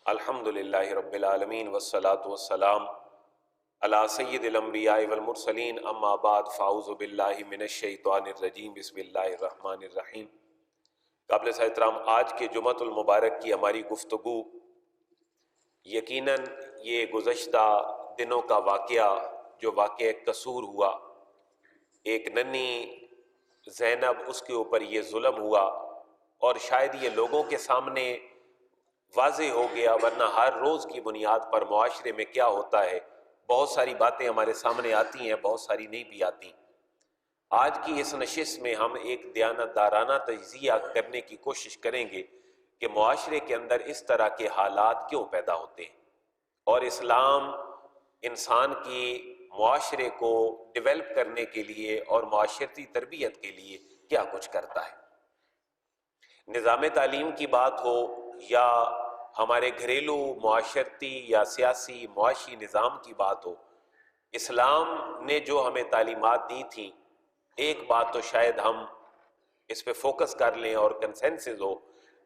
الحمدللہ رب العالمین والصلاة والسلام علی سید الانبیاء والمرسلین، اما بعد فاعوذ باللہ من الشیطان الرجیم، بسم اللہ الرحمن الرحیم۔ قابل احترام، آج کے جمعۃ المبارک کی ہماری گفتگو یقیناً یہ گزشتہ دنوں کا واقعہ جو واقعہ قصور ہوا، ایک ننھی زینب، اس کے اوپر یہ ظلم ہوا اور شاید یہ لوگوں کے سامنے واضح ہو گیا، ورنہ ہر روز کی بنیاد پر معاشرے میں کیا ہوتا ہے، بہت ساری باتیں ہمارے سامنے آتی ہیں، بہت ساری نہیں بھی آتی۔ آج کی اس نشست میں ہم ایک دیانتدارانہ تجزیہ کرنے کی کوشش کریں گے کہ معاشرے کے اندر اس طرح کے حالات کیوں پیدا ہوتے ہیں، اور اسلام انسان کی معاشرے کو ڈیولپ کرنے کے لیے اور معاشرتی تربیت کے لیے کیا کچھ کرتا ہے۔ نظام تعلیم کی بات ہو یا ہمارے گھریلو معاشرتی یا سیاسی معاشی نظام کی بات ہو، اسلام نے جو ہمیں تعلیمات دی تھیں، ایک بات تو شاید ہم اس پہ فوکس کر لیں اور کنسنسس ہو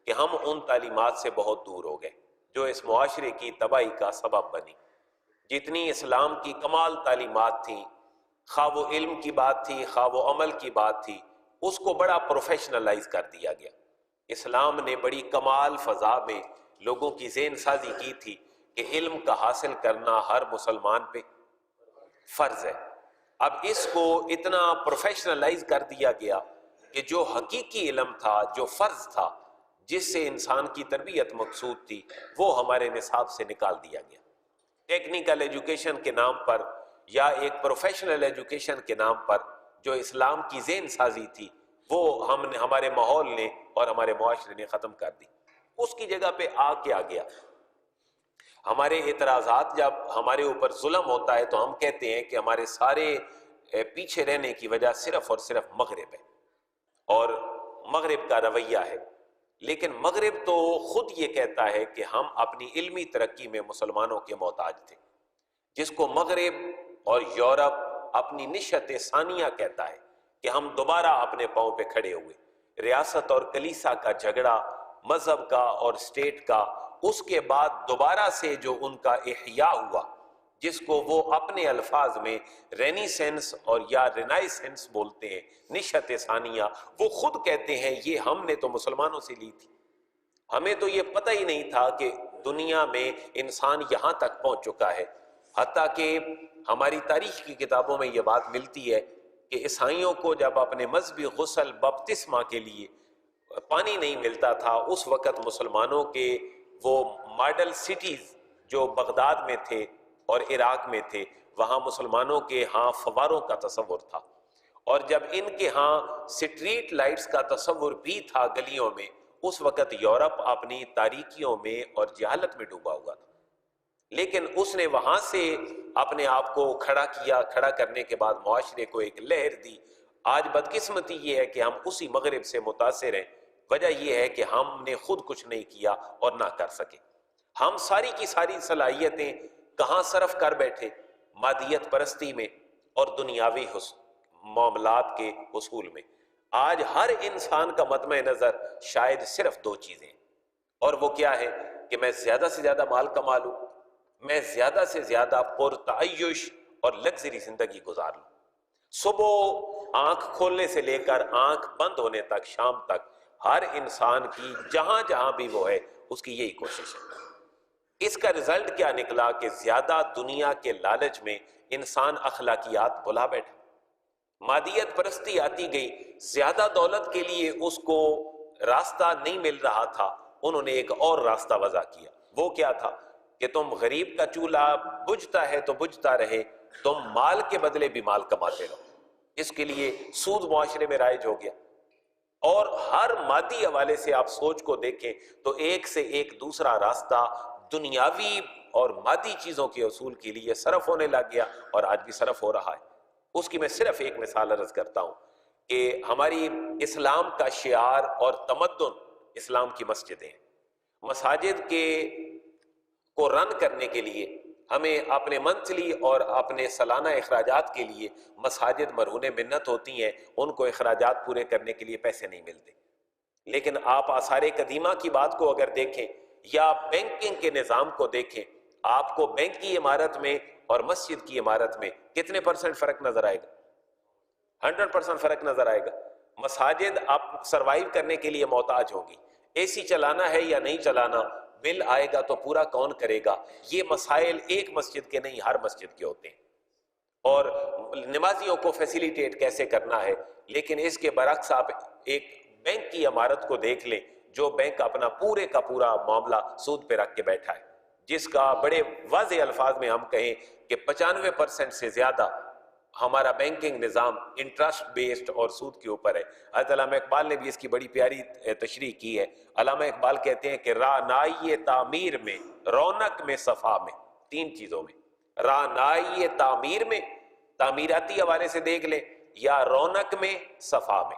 کہ ہم ان تعلیمات سے بہت دور ہو گئے جو اس معاشرے کی تباہی کا سبب بنی۔ جتنی اسلام کی کمال تعلیمات تھیں، خواہ وہ علم کی بات تھی، خواہ وہ عمل کی بات تھی، اس کو بڑا پروفیشنلائز کر دیا گیا۔ اسلام نے بڑی کمال فضا میں لوگوں کی ذہن سازی کی تھی کہ علم کا حاصل کرنا ہر مسلمان پہ فرض ہے۔ اب اس کو اتنا پروفیشنلائز کر دیا گیا کہ جو حقیقی علم تھا، جو فرض تھا، جس سے انسان کی تربیت مقصود تھی، وہ ہمارے نصاب سے نکال دیا گیا۔ ٹیکنیکل ایجوکیشن کے نام پر یا ایک پروفیشنل ایجوکیشن کے نام پر جو اسلام کی ذہن سازی تھی، وہ ہمارے ماحول نے اور ہمارے معاشرے نے ختم کر دی۔ اس کی جگہ پہ کیا گیا؟ ہمارے اعتراضات جب ہمارے اوپر ظلم ہوتا ہے تو ہم کہتے ہیں کہ ہمارے سارے پیچھے رہنے کی وجہ صرف اور صرف مغرب ہے اور مغرب کا رویہ ہے۔ لیکن مغرب تو خود یہ کہتا ہے کہ ہم اپنی علمی ترقی میں مسلمانوں کے محتاج تھے، جس کو مغرب اور یورپ اپنی نشت ثانیہ کہتا ہے کہ ہم دوبارہ اپنے پاؤں پہ کھڑے ہوئے۔ ریاست اور کلیسا کا جھگڑا، مذہب کا اور اسٹیٹ کا، اس کے بعد دوبارہ سے جو ان کا احیاء ہوا، جس کو وہ اپنے الفاظ میں رینیسنس اور یا رینائسنس بولتے ہیں، نشت ثانیہ، وہ خود کہتے ہیں یہ ہم نے تو مسلمانوں سے لی تھی۔ ہمیں تو یہ پتہ ہی نہیں تھا کہ دنیا میں انسان یہاں تک پہنچ چکا ہے۔ حتیٰ کہ ہماری تاریخ کی کتابوں میں یہ بات ملتی ہے کہ عیسائیوں کو جب اپنے مذہبی غسل بپتسمہ کے لیے پانی نہیں ملتا تھا، اس وقت مسلمانوں کے وہ ماڈل سٹیز جو بغداد میں تھے اور عراق میں تھے، وہاں مسلمانوں کے ہاں فواروں کا تصور تھا، اور جب ان کے ہاں سٹریٹ لائٹس کا تصور بھی تھا گلیوں میں، اس وقت یورپ اپنی تاریکیوں میں اور جہالت میں ڈوبا ہوا تھا۔ لیکن اس نے وہاں سے اپنے آپ کو کھڑا کیا، کھڑا کرنے کے بعد معاشرے کو ایک لہر دی۔ آج بدقسمتی یہ ہے کہ ہم اسی مغرب سے متاثر ہیں۔ وجہ یہ ہے کہ ہم نے خود کچھ نہیں کیا اور نہ کر سکے۔ ہم ساری کی ساری صلاحیتیں کہاں صرف کر بیٹھے؟ مادیت پرستی میں اور دنیاوی معاملات کے حصول میں۔ آج ہر انسان کا مطمع نظر شاید صرف دو چیزیں، اور وہ کیا ہے کہ میں زیادہ سے زیادہ مال کما لوں، میں زیادہ سے زیادہ پرتعیش اور لگژری زندگی گزار لوں۔ صبح آنکھ کھولنے سے لے کر آنکھ بند ہونے تک، شام تک، ہر انسان کی جہاں جہاں بھی وہ ہے، اس کی یہی کوشش ہے۔ اس کا رزلٹ کیا نکلا کہ زیادہ دنیا کے لالچ میں انسان اخلاقیات بھلا بیٹھا، مادیت پرستی آتی گئی، زیادہ دولت کے لیے اس کو راستہ نہیں مل رہا تھا، انہوں نے ایک اور راستہ وضع کیا۔ وہ کیا تھا کہ تم غریب کا چولہا بجھتا ہے تو بجھتا رہے، تم مال کے بدلے بھی مال کماتے رہو۔ اس کے لیے سود معاشرے میں رائج ہو گیا، اور ہر مادی حوالے سے آپ سوچ کو دیکھیں تو ایک سے ایک دوسرا راستہ دنیاوی اور مادی چیزوں کے حصول کے لیے صرف ہونے لگ گیا، اور آج بھی صرف ہو رہا ہے۔ اس کی میں صرف ایک مثال عرض کرتا ہوں کہ ہماری اسلام کا شعار اور تمدن اسلام کی مسجدیں، مساجد کے کو رن کرنے کے لیے ہمیں اپنے منتھلی اور اپنے سالانہ اخراجات کے لیے مساجد مرہون منت ہوتی ہیں، ان کو اخراجات پورے کرنے کے لیے پیسے نہیں ملتے۔ لیکن آپ آثار قدیمہ کی بات کو اگر دیکھیں یا بینکنگ کے نظام کو دیکھیں، آپ کو بینک کی عمارت میں اور مسجد کی عمارت میں کتنے پرسنٹ فرق نظر آئے گا؟ 100% فرق نظر آئے گا۔ مساجد آپ سروائیو کرنے کے لیے محتاج ہوگی، اے سی چلانا ہے یا نہیں چلانا، بل آئے گا تو پورا کون کرے گا؟ یہ مسائل ایک مسجد کے نہیں، ہر مسجد کے ہوتے ہیں۔ اور نمازیوں کو فیسیلیٹیٹ کیسے کرنا ہے، لیکن اس کے برعکس آپ ایک بینک کی عمارت کو دیکھ لیں، جو بینک اپنا پورے کا پورا معاملہ سود پہ رکھ کے بیٹھا ہے، جس کا بڑے واضح الفاظ میں ہم کہیں کہ 95% سے زیادہ ہمارا بینکنگ نظام انٹرسٹ بیسڈ اور سود کے اوپر ہے۔ حضرت علامہ اقبال نے بھی اس کی بڑی پیاری تشریح کی ہے۔ علامہ اقبال کہتے ہیں کہ رعنائی تعمیر میں، رونق میں، صفا میں، تین چیزوں میں، رعنائی تعمیر میں، تعمیراتی حوالے سے دیکھ لیں، یا رونق میں، صفا میں،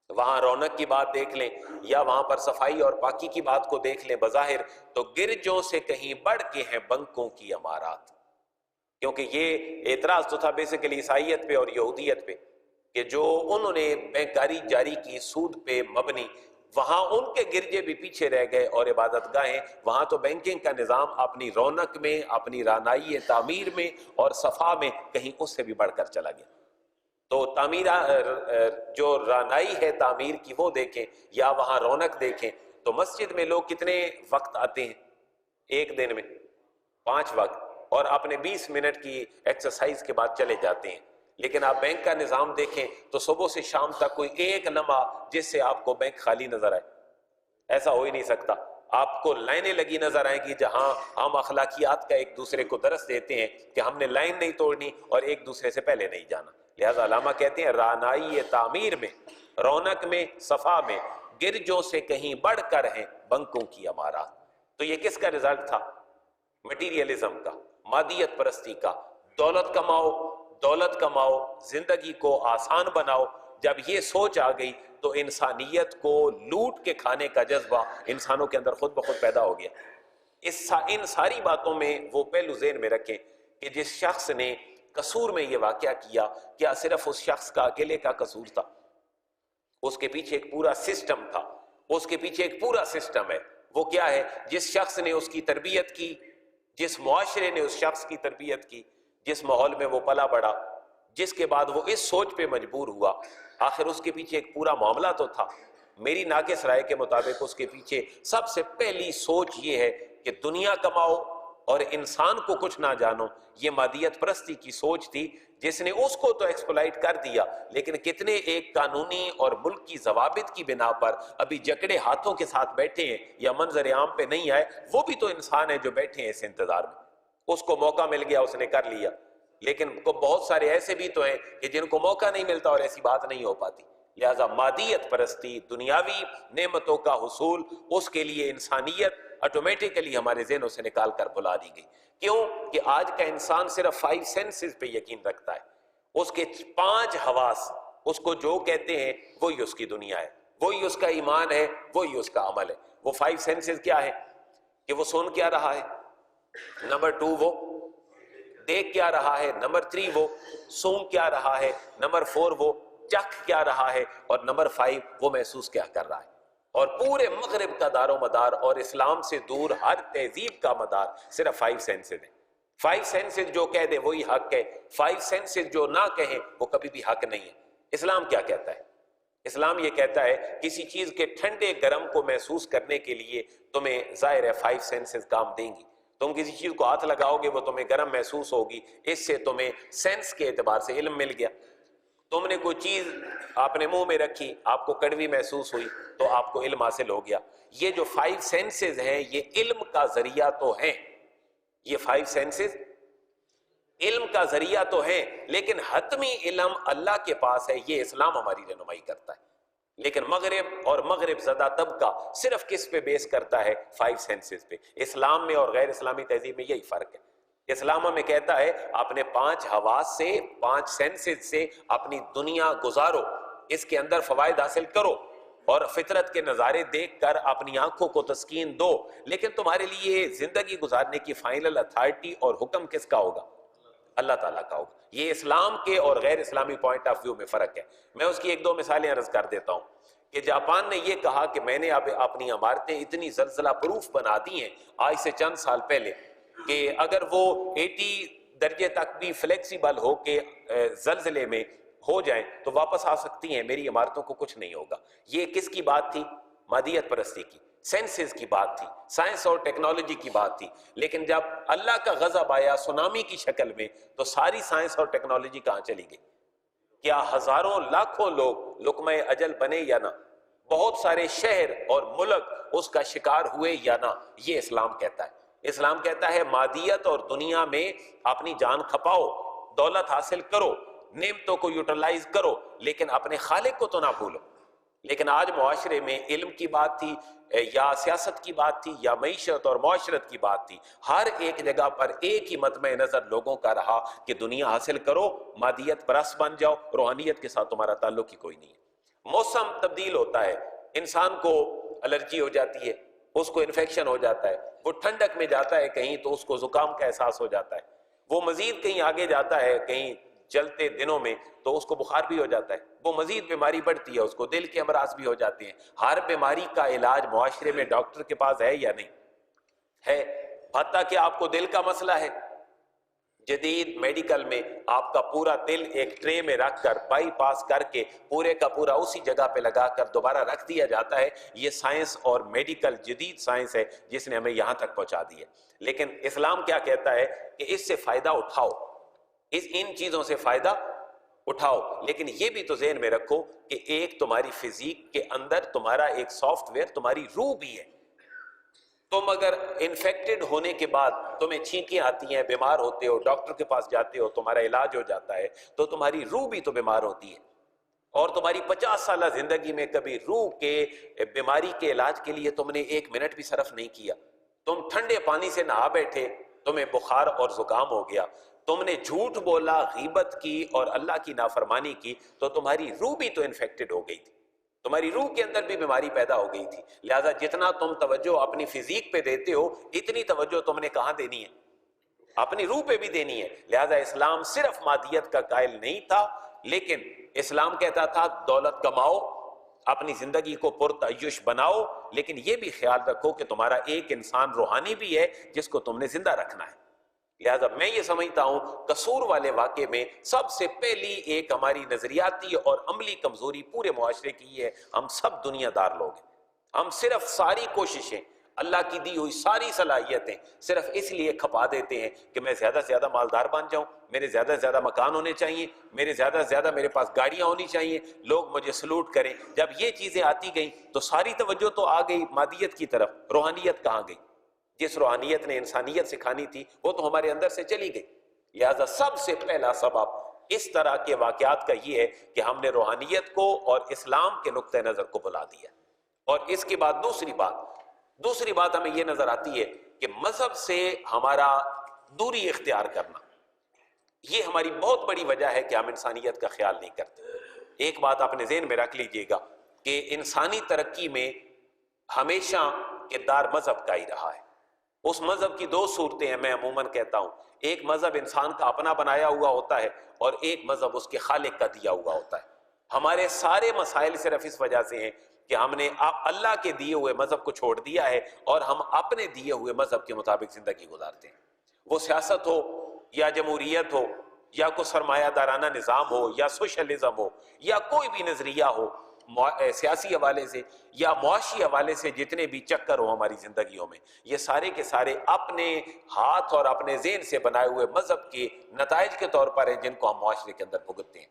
وہاں رونق کی بات دیکھ لیں یا وہاں پر صفائی اور پاکی کی بات کو دیکھ لیں، بظاہر تو گرجوں سے کہیں بڑھ کے ہیں بنکوں کی عمارات۔ کیونکہ یہ اعتراض تو تھا بیسیکلی عیسائیت پہ اور یہودیت پہ، کہ جو انہوں نے بینکاری جاری کی سود پہ مبنی، وہاں ان کے گرجے بھی پیچھے رہ گئے اور عبادت گاہیں، وہاں تو بینکنگ کا نظام اپنی رونق میں، اپنی رعنائی تعمیر میں اور صفا میں کہیں اس سے بھی بڑھ کر چلا گیا۔ تو تعمیر جو رعنائی ہے تعمیر کی وہ دیکھیں یا وہاں رونق دیکھیں۔ تو مسجد میں لوگ کتنے وقت آتے ہیں ایک دن میں؟ 5 وقت، اور اپنے 20 منٹ کی ایکسرسائز کے بعد چلے جاتے ہیں۔ لیکن آپ بینک کا نظام دیکھیں تو صبح سے شام تک کوئی ایک لمحہ جس سے آپ کو بینک خالی نظر آئے، ایسا ہو ہی نہیں سکتا۔ آپ کو لائنیں لگی نظر آئیں گی جہاں ہم اخلاقیات کا ایک دوسرے کو درس دیتے ہیں کہ ہم نے لائن نہیں توڑنی اور ایک دوسرے سے پہلے نہیں جانا۔ لہذا علامہ کہتے ہیں رعنائی تعمیر میں، رونق میں، صفا میں، گرجوں سے کہیں بڑھ کر ہیں بنکوں کی عمارات۔ تو یہ کس کا رزلٹ تھا؟ مٹیریلزم کا، مادیت پرستی کا۔ دولت کماؤ، دولت کماؤ، زندگی کو آسان بناؤ۔ جب یہ سوچ آ گئی تو انسانیت کو لوٹ کے کھانے کا جذبہ انسانوں کے اندر خود بخود پیدا ہو گیا۔ ان ساری باتوں میں وہ پہلو ذہن میں رکھیں کہ جس شخص نے قصور میں یہ واقعہ کیا، کیا صرف اس شخص کا اکیلے کا قصور تھا؟ اس کے پیچھے ایک پورا سسٹم تھا، اس کے پیچھے ایک پورا سسٹم ہے۔ وہ کیا ہے؟ جس شخص نے اس کی تربیت کی، جس معاشرے نے اس شخص کی تربیت کی، جس ماحول میں وہ پلا بڑا، جس کے بعد وہ اس سوچ پہ مجبور ہوا، آخر اس کے پیچھے ایک پورا معاملہ تو تھا۔ میری ناقص رائے کے مطابق اس کے پیچھے سب سے پہلی سوچ یہ ہے کہ دنیا کماؤ اور انسان کو کچھ نہ جانو۔ یہ مادیت پرستی کی سوچ تھی جس نے اس کو تو ایکسپلائٹ کر دیا، لیکن کتنے ایک قانونی اور ملک کی ضوابط کی بنا پر ابھی جکڑے ہاتھوں کے ساتھ بیٹھے ہیں یا منظر عام پہ نہیں آئے، وہ بھی تو انسان ہے جو بیٹھے ہیں اس انتظار میں۔ اس کو موقع مل گیا، اس نے کر لیا، لیکن بہت سارے ایسے بھی تو ہیں کہ جن کو موقع نہیں ملتا اور ایسی بات نہیں ہو پاتی۔ لہذا مادیت پرستی، دنیاوی نعمتوں کا حصول، اس کے لیے انسانیت آٹومیٹیکلی ہمارے ذہنوں سے نکال کر بھلا دی گئی۔ کیوں کہ آج کا انسان صرف 5 سینسز پہ یقین رکھتا ہے، اس کے 5 حواس اس کو جو کہتے ہیں وہی اس کی دنیا ہے، وہی اس کا ایمان ہے، وہی اس کا عمل ہے۔ وہ 5 سینسز کیا ہے؟ کہ وہ سن کیا رہا ہے، نمبر 2 وہ دیکھ کیا رہا ہے، نمبر 3 وہ سونگ کیا رہا ہے، نمبر 4 وہ چکھ کیا رہا ہے، اور نمبر 5 وہ محسوس کیا کر رہا ہے۔ اور پورے مغرب کا دار و مدار اور اسلام سے دور ہر تہذیب کا مدار صرف 5 سینسز ہیں۔ 5 سینسز جو کہہ دے وہی حق ہے، 5 سینسز جو نہ کہیں وہ کبھی بھی حق نہیں ہے۔ اسلام کیا کہتا ہے؟ اسلام یہ کہتا ہے کسی چیز کے ٹھنڈے گرم کو محسوس کرنے کے لیے تمہیں ظاہر ہے 5 سینسز کام دیں گی۔ تم کسی چیز کو ہاتھ لگاؤ گے وہ تمہیں گرم محسوس ہوگی، اس سے تمہیں سینس کے اعتبار سے علم مل گیا۔ تم نے کوئی چیز آپ نے منہ میں رکھی، آپ کو کڑوی محسوس ہوئی تو آپ کو علم حاصل ہو گیا۔ یہ جو 5 سینسز ہیں یہ علم کا ذریعہ تو ہیں، یہ 5 سینسز علم کا ذریعہ تو ہیں، لیکن حتمی علم اللہ کے پاس ہے۔ یہ اسلام ہماری رہنمائی کرتا ہے۔ لیکن مغرب اور مغرب زدہ طبقہ صرف کس پہ بیس کرتا ہے؟ 5 سینسز پہ۔ اسلام میں اور غیر اسلامی تہذیب میں یہی فرق ہے۔ اسلام میں کہتا ہے اپنے 5 حواس سے، 5 سینسز سے اپنی دنیا گزارو، اس کے اندر فوائد حاصل کرو اور فطرت کے نظارے دیکھ کر اپنی آنکھوں کو تسکین دو، لیکن تمہارے لیے زندگی گزارنے کی فائنل اتھارٹی اور حکم کس کا ہوگا؟ اللہ تعالیٰ کا ہوگا۔ یہ اسلام کے اور غیر اسلامی پوائنٹ آف ویو میں فرق ہے۔ میں اس کی 1-2 مثالیں عرض کر دیتا ہوں کہ جاپان نے یہ کہا کہ میں نے اب اپنی عمارتیں اتنی زلزلہ پروف بنا دی ہیں آج سے چند سال پہلے کہ اگر وہ 80 درجے تک بھی فلیکسیبل ہو کے زلزلے میں ہو جائیں تو واپس آ سکتی ہیں، میری عمارتوں کو کچھ نہیں ہوگا۔ یہ کس کی بات تھی؟ مادیت پرستی کی، سینسز کی بات تھی، سائنس اور ٹیکنالوجی کی بات تھی۔ لیکن جب اللہ کا غضب آیا سونامی کی شکل میں تو ساری سائنس اور ٹیکنالوجی کہاں چلی گئی؟ کیا ہزاروں لاکھوں لوگ لقمہ اجل بنے یا نہ؟ بہت سارے شہر اور ملک اس کا شکار ہوئے یا نہ؟ یہ اسلام کہتا ہے۔ اسلام کہتا ہے مادیت اور دنیا میں اپنی جان کھپاؤ، دولت حاصل کرو، نعمتوں کو یوٹیلائز کرو، لیکن اپنے خالق کو تو نہ بھولو۔ لیکن آج معاشرے میں علم کی بات تھی یا سیاست کی بات تھی یا معیشت اور معاشرت کی بات تھی، ہر ایک جگہ پر ایک ہی مطمع نظر لوگوں کا رہا کہ دنیا حاصل کرو، مادیت پرست بن جاؤ، روحانیت کے ساتھ تمہارا تعلق ہی کوئی نہیں ہے۔ موسم تبدیل ہوتا ہے، انسان کو الرجی ہو جاتی ہے، اس کو انفیکشن ہو جاتا ہے، وہ ٹھنڈک میں جاتا ہے کہیں تو اس کو زکام کا احساس ہو جاتا ہے، وہ مزید کہیں آگے جاتا ہے کہیں چلتے دنوں میں تو اس کو بخار بھی ہو جاتا ہے، وہ مزید بیماری بڑھتی ہے، اس کو دل کے امراض بھی ہو جاتے ہیں۔ ہر بیماری کا علاج معاشرے میں ڈاکٹر کے پاس ہے یا نہیں ہے؟ حتیٰ کہ آپ کو دل کا مسئلہ ہے، جدید میڈیکل میں آپ کا پورا دل ایک ٹرے میں رکھ کر بائی پاس کر کے پورے کا پورا اسی جگہ پہ لگا کر دوبارہ رکھ دیا جاتا ہے۔ یہ سائنس اور میڈیکل جدید سائنس ہے جس نے ہمیں یہاں تک پہنچا دی ہے۔ لیکن اسلام کیا کہتا ہے کہ اس سے فائدہ اٹھاؤ، ان چیزوں سے فائدہ اٹھاؤ، لیکن یہ بھی تو ذہن میں رکھو کہ ایک تمہاری فزیک کے اندر تمہارا ایک سافٹ ویئر تمہاری روح بھی ہے۔ تم اگر انفیکٹڈ ہونے کے بعد تمہیں چھینکیں آتی ہیں، بیمار ہوتے ہو، ڈاکٹر کے پاس جاتے ہو، تمہارا علاج ہو جاتا ہے، تو تمہاری روح بھی تو بیمار ہوتی ہے، اور تمہاری 50 سالہ زندگی میں کبھی روح کے بیماری کے علاج کے لیے تم نے 1 منٹ بھی صرف نہیں کیا۔ تم ٹھنڈے پانی سے نہا بیٹھے، تمہیں بخار اور زکام ہو گیا، تم نے جھوٹ بولا، غیبت کی اور اللہ کی نافرمانی کی، تو تمہاری روح بھی تو انفیکٹڈ ہو گئی تھی، تمہاری روح کے اندر بھی بیماری پیدا ہو گئی تھی۔ لہٰذا جتنا تم توجہ اپنی فزیک پہ دیتے ہو اتنی توجہ تم نے کہاں دینی ہے؟ اپنی روح پہ بھی دینی ہے۔ لہٰذا اسلام صرف مادیت کا قائل نہیں تھا، لیکن اسلام کہتا تھا دولت کماؤ، اپنی زندگی کو پرتعیش بناؤ، لیکن یہ بھی خیال رکھو کہ تمہارا ایک انسان روحانی بھی ہے جس کو تم نے زندہ رکھنا ہے۔ لہٰذا میں یہ سمجھتا ہوں قصور والے واقعے میں سب سے پہلی ایک ہماری نظریاتی اور عملی کمزوری پورے معاشرے کی یہ ہے، ہم سب دنیا دار لوگ ہیں۔ ہم صرف ساری کوششیں، اللہ کی دی ہوئی ساری صلاحیتیں صرف اس لیے کھپا دیتے ہیں کہ میں زیادہ سے زیادہ مالدار بن جاؤں، میرے زیادہ سے زیادہ مکان ہونے چاہیے، میرے زیادہ سے زیادہ میرے پاس گاڑیاں ہونی چاہیے، لوگ مجھے سلوٹ کریں۔ جب یہ چیزیں آتی گئیں تو ساری توجہ تو آ گئی مادیت کی طرف، روحانیت کہاں گئی؟ جس روحانیت نے انسانیت سکھانی تھی وہ تو ہمارے اندر سے چلی گئی۔ لہذا سب سے پہلا سبب اس طرح کے واقعات کا یہ ہے کہ ہم نے روحانیت کو اور اسلام کے نقطہ نظر کو بلا دیا۔ اور اس کے بعد دوسری بات ہمیں یہ نظر آتی ہے کہ مذہب سے ہمارا دوری اختیار کرنا، یہ ہماری بہت بڑی وجہ ہے کہ ہم انسانیت کا خیال نہیں کرتے۔ ایک بات اپنے ذہن میں رکھ لیجئے گا کہ انسانی ترقی میں ہمیشہ کردار مذہب کا ہی رہا ہے۔ اس مذہب کی 2 صورتیں ہیں، میں عموماً کہتا ہوں، ایک مذہب انسان کا اپنا بنایا ہوا ہوتا ہے اور ایک مذہب اس کے خالق کا دیا ہوا ہوتا ہے۔ ہمارے سارے مسائل صرف اس وجہ سے ہیں کہ ہم نے اللہ کے دیے ہوئے مذہب کو چھوڑ دیا ہے اور ہم اپنے دیے ہوئے مذہب کے مطابق زندگی گزارتے ہیں۔ وہ سیاست ہو یا جمہوریت ہو یا کوئی سرمایہ دارانہ نظام ہو یا سوشلزم ہو یا کوئی بھی نظریہ ہو، سیاسی حوالے سے یا معاشی حوالے سے جتنے بھی چکر ہو ہماری زندگیوں میں، یہ سارے کے سارے اپنے ہاتھ اور اپنے ذہن سے بنائے ہوئے مذہب کے نتائج کے طور پر ہیں جن کو ہم معاشرے کے اندر بھگتتے ہیں۔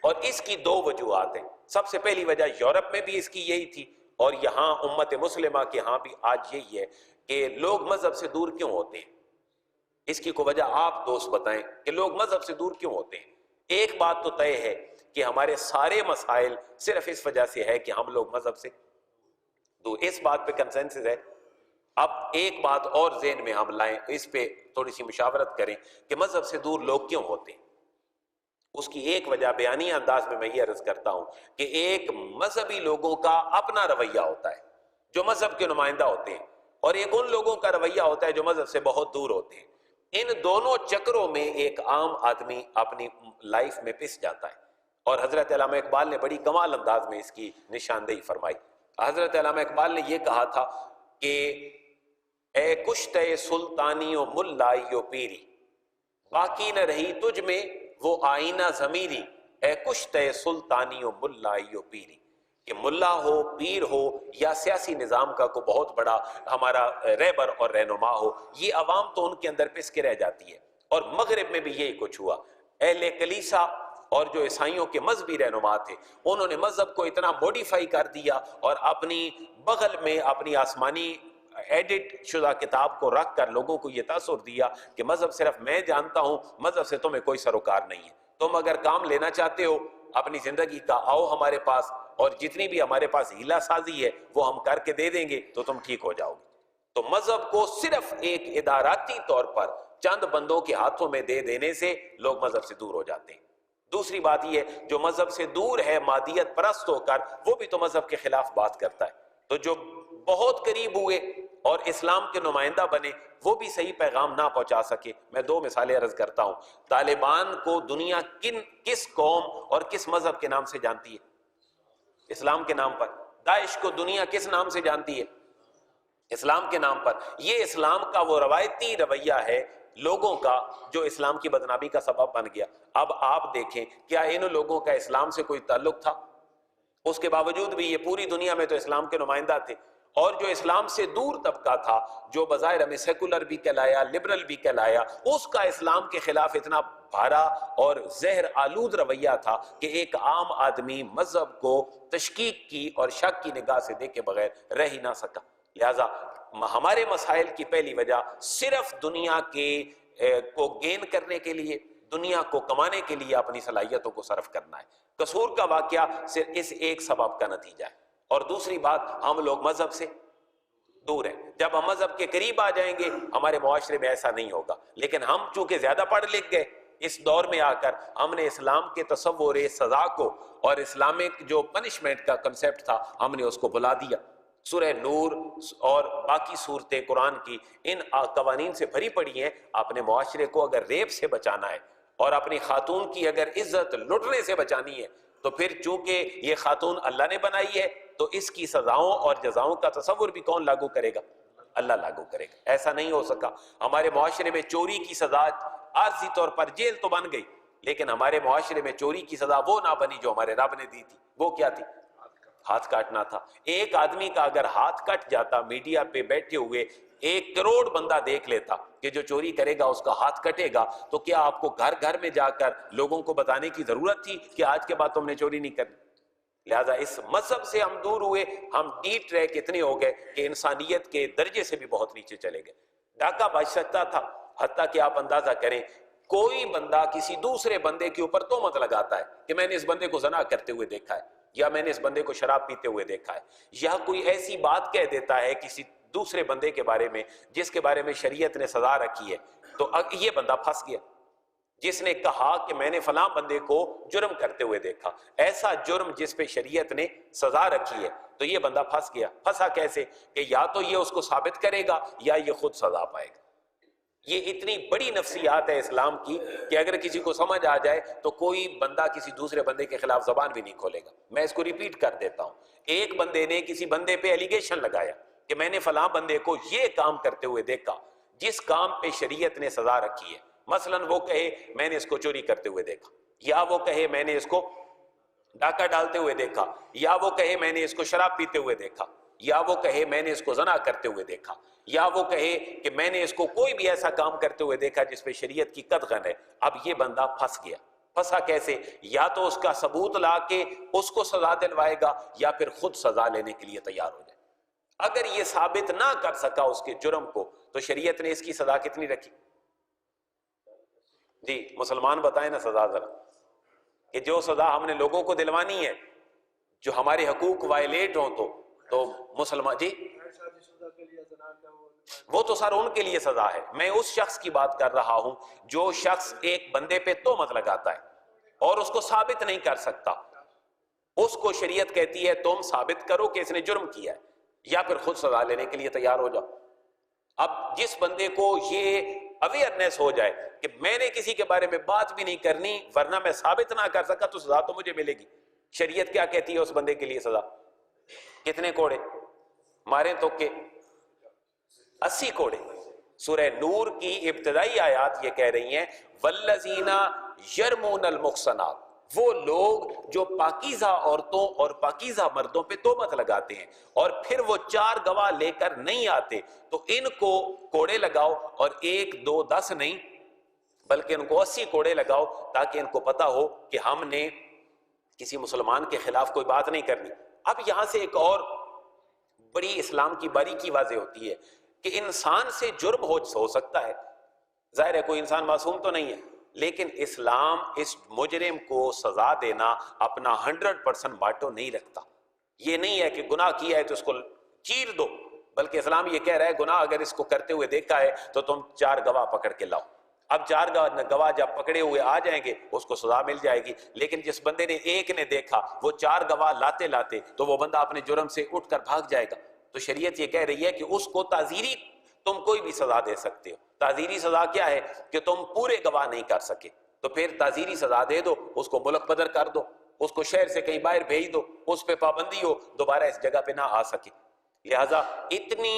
اور اس کی 2 وجوہات ہیں۔ سب سے پہلی وجہ یورپ میں بھی اس کی یہی تھی اور یہاں امت مسلمہ کے ہاں بھی آج یہی ہے کہ لوگ مذہب سے دور کیوں ہوتے ہیں۔ اس کی کوئی وجہ آپ دوست بتائیں کہ لوگ مذہب سے دور کیوں ہوتے ہیں۔ ایک بات تو طے ہے کہ ہمارے سارے مسائل صرف اس وجہ سے ہے کہ ہم لوگ مذہب سے دور، اس بات پہ کنسنسس ہے۔ اب ایک بات اور ذہن میں ہم لائیں، اس پہ تھوڑی سی مشاورت کریں کہ مذہب سے دور لوگ کیوں ہوتے ہیں۔ اس کی ایک وجہ بیانی انداز میں یہ عرض کرتا ہوں کہ ایک مذہبی لوگوں کا اپنا رویہ ہوتا ہے جو مذہب کے نمائندہ ہوتے ہیں، اور ایک ان لوگوں کا رویہ ہوتا ہے جو مذہب سے بہت دور ہوتے ہیں۔ ان دونوں چکروں میں ایک عام آدمی اپنی لائف میں پس جاتا ہے اور حضرت علامہ اقبال نے بڑی کمال انداز میں اس کی نشاندہی فرمائی. حضرت علامہ اقبال نے یہ کہا تھا کہ اے کشتہ سلطانی و ملائی و پیری، باقی نہ رہی تجھ میں وہ آئینہ ضمیری، اے کشتہ سلطانی و ملائی و پیری. کہ ملا ہو، پیر ہو، یا سیاسی نظام کا کوئی بہت بڑا ہمارا رہبر اور رہنما ہو، یہ عوام تو ان کے اندر پس کے رہ جاتی ہے. اور مغرب میں بھی یہی کچھ ہوا. اہل کلیسا اور جو عیسائیوں کے مذہبی رہنما تھے، انہوں نے مذہب کو اتنا موڈیفائی کر دیا اور اپنی بغل میں اپنی آسمانی ایڈٹ شدہ کتاب کو رکھ کر لوگوں کو یہ تاثر دیا کہ مذہب صرف میں جانتا ہوں، مذہب سے تمہیں کوئی سروکار نہیں ہے. تم اگر کام لینا چاہتے ہو اپنی زندگی کا، آؤ ہمارے پاس، اور جتنی بھی ہمارے پاس ہیلا سازی ہے وہ ہم کر کے دے دیں گے تو تم ٹھیک ہو جاؤ گے. تو مذہب کو صرف ایک اداراتی طور پر چند بندوں کے ہاتھوں میں دے دینے سے لوگ مذہب سے دور ہو جاتے ہیں. دوسری بات یہ ہے، جو مذہب سے دور ہے مادیت پرست ہو کر، وہ بھی تو مذہب کے خلاف بات کرتا ہے. تو جو بہت قریب ہوئے اور اسلام کے نمائندہ بنے، وہ بھی صحیح پیغام نہ پہنچا سکے. میں دو مثالیں عرض کرتا ہوں. طالبان کو دنیا کس قوم اور کس مذہب کے نام سے جانتی ہے؟ اسلام کے نام پر. داعش کو دنیا کس نام سے جانتی ہے؟ اسلام کے نام پر. یہ اسلام کا وہ روایتی رویہ ہے لوگوں کا جو اسلام کی بدنامی کا سبب بن گیا. اب آپ دیکھیں، کیا ان لوگوں کا اسلام سے کوئی تعلق تھا؟ اس کے باوجود بھی یہ پوری دنیا میں تو اسلام کے نمائندہ تھے. اور جو اسلام سے دور طبقہ تھا، جو بظاہر ہمیں سیکولر بھی کہلایا، لبرل بھی کہلایا، اس کا اسلام کے خلاف اتنا بھارا اور زہر آلود رویہ تھا کہ ایک عام آدمی مذہب کو تشکیک کی اور شک کی نگاہ سے دیکھے بغیر رہ ہی نہ سکا. لہذا ہمارے مسائل کی پہلی وجہ صرف دنیا کو گین کرنے کے لیے، دنیا کو کمانے کے لیے اپنی صلاحیتوں کو صرف کرنا ہے. قصور کا واقعہ صرف اس ایک سبب کا نتیجہ ہے. اور دوسری بات، ہم لوگ مذہب سے دور ہیں. جب ہم مذہب کے قریب آ جائیں گے ہمارے معاشرے میں ایسا نہیں ہوگا. لیکن ہم چونکہ زیادہ پڑھ لکھ گئے، اس دور میں آ کر ہم نے اسلام کے تصور سزا کو اور اسلامک جو پنشمنٹ کا کنسیپٹ تھا، ہم نے اس کو بلا دیا. سورہ نور اور باقی صورتیں قرآن کی ان قوانین سے بھری پڑی ہیں. اپنے معاشرے کو اگر ریپ سے بچانا ہے اور اپنی خاتون کی اگر عزت لٹنے سے بچانی ہے، تو پھر چونکہ یہ خاتون اللہ نے بنائی ہے تو اس کی سزاؤں اور جزاؤں کا تصور بھی کون لاگو کرے گا؟ اللہ لاگو کرے گا. ایسا نہیں ہو سکا. ہمارے معاشرے میں چوری کی سزا عارضی طور پر جیل تو بن گئی، لیکن ہمارے معاشرے میں چوری کی سزا وہ نہ بنی جو ہمارے رب نے دی تھی. وہ کیا تھی؟ ہاتھ کاٹنا تھا. ایک آدمی کا اگر ہاتھ کٹ جاتا، میڈیا پہ بیٹھے ہوئے 1 کروڑ بندہ دیکھ لیتا کہ جو چوری کرے گا اس کا ہاتھ کٹے گا، تو کیا آپ کو گھر گھر میں جا کر لوگوں کو بتانے کی ضرورت تھی کہ آج کے بعد تم نے چوری نہیں کرنی؟ لہذا اس مذہب سے ہم دور ہوئے. ہم ڈی ٹریک اتنے ہو گئے کہ انسانیت کے درجے سے بھی بہت نیچے چلے گئے. ڈاکہ بچ سکتا تھا، حتیٰ کہ آپ اندازہ کریں کوئی بندہ کسی دوسرے بندے کے اوپر تہمت لگاتا ہے کہ میں نے اس بندے کو زنا کرتے ہوئے دیکھا ہے، یا میں نے اس بندے کو شراب پیتے ہوئے دیکھا ہے، یا کوئی ایسی بات کہہ دیتا ہے کسی دوسرے بندے کے بارے میں جس کے بارے میں شریعت نے سزا رکھی ہے، تو یہ بندہ پھنس گیا. جس نے کہا کہ میں نے فلاں بندے کو جرم کرتے ہوئے دیکھا، ایسا جرم جس پہ شریعت نے سزا رکھی ہے، تو یہ بندہ پھنس گیا. پھنسا کیسے؟ کہ یا تو یہ اس کو ثابت کرے گا یا یہ خود سزا پائے گا. یہ اتنی بڑی نفسیات ہے اسلام کی کہ اگر کسی کو سمجھ آ جائے تو کوئی بندہ کسی دوسرے بندے کے خلاف زبان بھی نہیں کھولے گا. میں اس کو ریپیٹ کر دیتا ہوں. ایک بندے نے کسی بندے پہ ایلیگیشن لگایا کہ میں نے فلاں بندے کو یہ کام کرتے ہوئے دیکھا جس کام پہ شریعت نے سزا رکھی ہے. مثلا وہ کہے میں نے اس کو چوری کرتے ہوئے دیکھا، یا وہ کہے میں نے اس کو ڈاکہ ڈالتے ہوئے دیکھا، یا وہ کہے میں نے اس کو شراب پیتے ہوئے دیکھا، یا وہ کہے میں نے اس کو زنا کرتے ہوئے دیکھا، یا وہ کہے کہ میں نے اس کو کوئی بھی ایسا کام کرتے ہوئے دیکھا جس پہ شریعت کی قدغن ہے. اب یہ بندہ پھنس گیا. پھنسا کیسے؟ یا تو اس کا ثبوت لا کے اس کو سزا دلوائے گا یا پھر خود سزا لینے کے لیے تیار ہو جائے. اگر یہ ثابت نہ کر سکا اس کے جرم کو تو شریعت نے اس کی سزا کتنی رکھی؟ جی مسلمان بتائیں نا سزا ذرا، کہ جو سزا ہم نے لوگوں کو دلوانی ہے جو ہمارے حقوق وائلیٹ ہوں تو مسلمان جی وہ تو سر ان کے لیے سزا ہے. میں اس شخص کی بات کر رہا ہوں جو شخص ایک بندے پہ تہمت لگاتا ہے اور اس کو ثابت نہیں کر سکتا. اس کو شریعت کہتی ہے تم ثابت کرو کہ اس نے جرم کیا ہے یا پھر خود سزا لینے کے لیے تیار ہو جاؤ. اب جس بندے کو یہ اویئرنیس ہو جائے کہ میں نے کسی کے بارے میں بات بھی نہیں کرنی، ورنہ میں ثابت نہ کر سکا تو سزا تو مجھے ملے گی۔ شریعت کیا کہتی ہے اس بندے کے لیے سزا؟ کتنے کوڑے ماریں تو کہ 80 کوڑے۔ سورہ نور کی ابتدائی آیات یہ کہہ رہی ہیں والذین یرمون المحصنات، وہ لوگ جو پاکیزہ عورتوں اور پاکیزہ مردوں پہ تہمت لگاتے ہیں اور پھر وہ 4 گواہ لے کر نہیں آتے، تو ان کو کوڑے لگاؤ، اور 1 2 10 نہیں بلکہ ان کو 80 کوڑے لگاؤ، تاکہ ان کو پتا ہو کہ ہم نے کسی مسلمان کے خلاف کوئی بات نہیں کرنی۔ اب یہاں سے ایک اور بڑی اسلام کی باریکی واضح ہوتی ہے کہ انسان سے جرم ہو سکتا ہے، ظاہر ہے کوئی انسان معصوم تو نہیں ہے، لیکن اسلام اس مجرم کو سزا دینا اپنا 100% ماٹو نہیں رکھتا۔ یہ نہیں ہے کہ گناہ کیا ہے تو اس کو چیر دو، بلکہ اسلام یہ کہہ رہا ہے گناہ اگر اس کو کرتے ہوئے دیکھا ہے تو تم 4 گواہ پکڑ کے لاؤ۔ اب 4 گواہ جب پکڑے ہوئے آ جائیں گے اس کو سزا مل جائے گی، لیکن جس بندے نے ایک نے دیکھا وہ 4 گواہ لاتے لاتے تو وہ بندہ اپنے جرم سے اٹھ کر بھاگ جائے گا۔ تو شریعت یہ کہہ رہی ہے کہ اس کو تعزیری تم کوئی بھی سزا دے سکتے ہو۔ تعزیری سزا کیا ہے کہ تم پورے گواہ نہیں کر سکے تو پھر تعزیری سزا دے دو، اس کو ملک بدر کر دو، اس کو شہر سے کہیں باہر بھیج دو، اس پہ پابندی ہو دوبارہ اس جگہ پہ نہ آ سکے۔ لہٰذا اتنی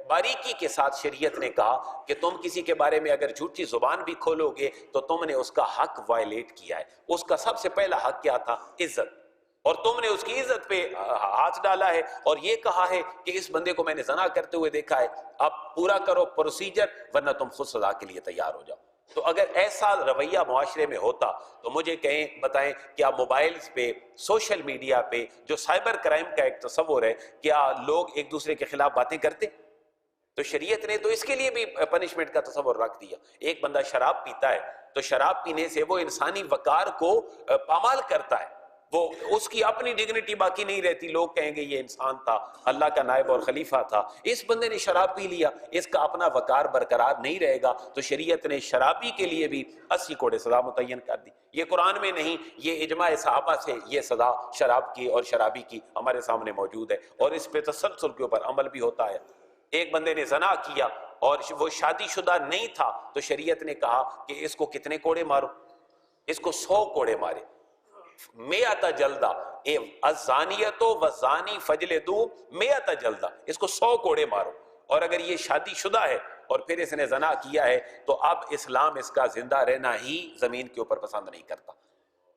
باریکی کے ساتھ شریعت نے کہا کہ تم کسی کے بارے میں اگر جھوٹی زبان بھی کھولو گے تو تم نے اس کا حق وائلیٹ کیا ہے۔ اس کا سب سے پہلا حق کیا تھا؟ عزت، اور تم نے اس کی عزت پہ ہاتھ ڈالا ہے اور یہ کہا ہے کہ اس بندے کو میں نے زنا کرتے ہوئے دیکھا ہے، اب پورا کرو پروسیجر ورنہ تم خود سزا کے لیے تیار ہو جاؤ۔ تو اگر ایسا رویہ معاشرے میں ہوتا تو مجھے کہیں بتائیں کیا موبائلز پہ سوشل میڈیا پہ جو سائبر کرائم کا ایک تصور ہے کیا لوگ ایک دوسرے کے خلاف باتیں کرتے؟ تو شریعت نے تو اس کے لیے بھی پنشمنٹ کا تصور رکھ دیا۔ ایک بندہ شراب پیتا ہے تو شراب پینے سے وہ انسانی وقار کو پامال کرتا ہے، وہ اس کی اپنی ڈگنیٹی باقی نہیں رہتی، لوگ کہیں گے یہ انسان تھا، اللہ کا نائب اور خلیفہ تھا، اس بندے نے شراب پی لیا، اس کا اپنا وقار برقرار نہیں رہے گا۔ تو شریعت نے شرابی کے لیے بھی 80 کوڑے سزا متعین کر دی۔ یہ قرآن میں نہیں، یہ اجماع صحابہ سے یہ سزا شراب کی اور شرابی کی ہمارے سامنے موجود ہے، اور اس پہ تسلسل کے اوپر عمل بھی ہوتا ہے۔ ایک بندے نے زنا کیا اور وہ شادی شدہ نہیں تھا تو شریعت نے کہا کہ اس کو کتنے کوڑے مارو؟ اس کو 100 کوڑے مارے، 100 جلدہ، الزانیۃ والزانی فجلدوا 100 جلدہ، اس کو 100 کوڑے مارو۔ اور اگر یہ شادی شدہ ہے اور پھر اس نے زنا کیا ہے تو اب اسلام اس کا زندہ رہنا ہی زمین کے اوپر پسند نہیں کرتا۔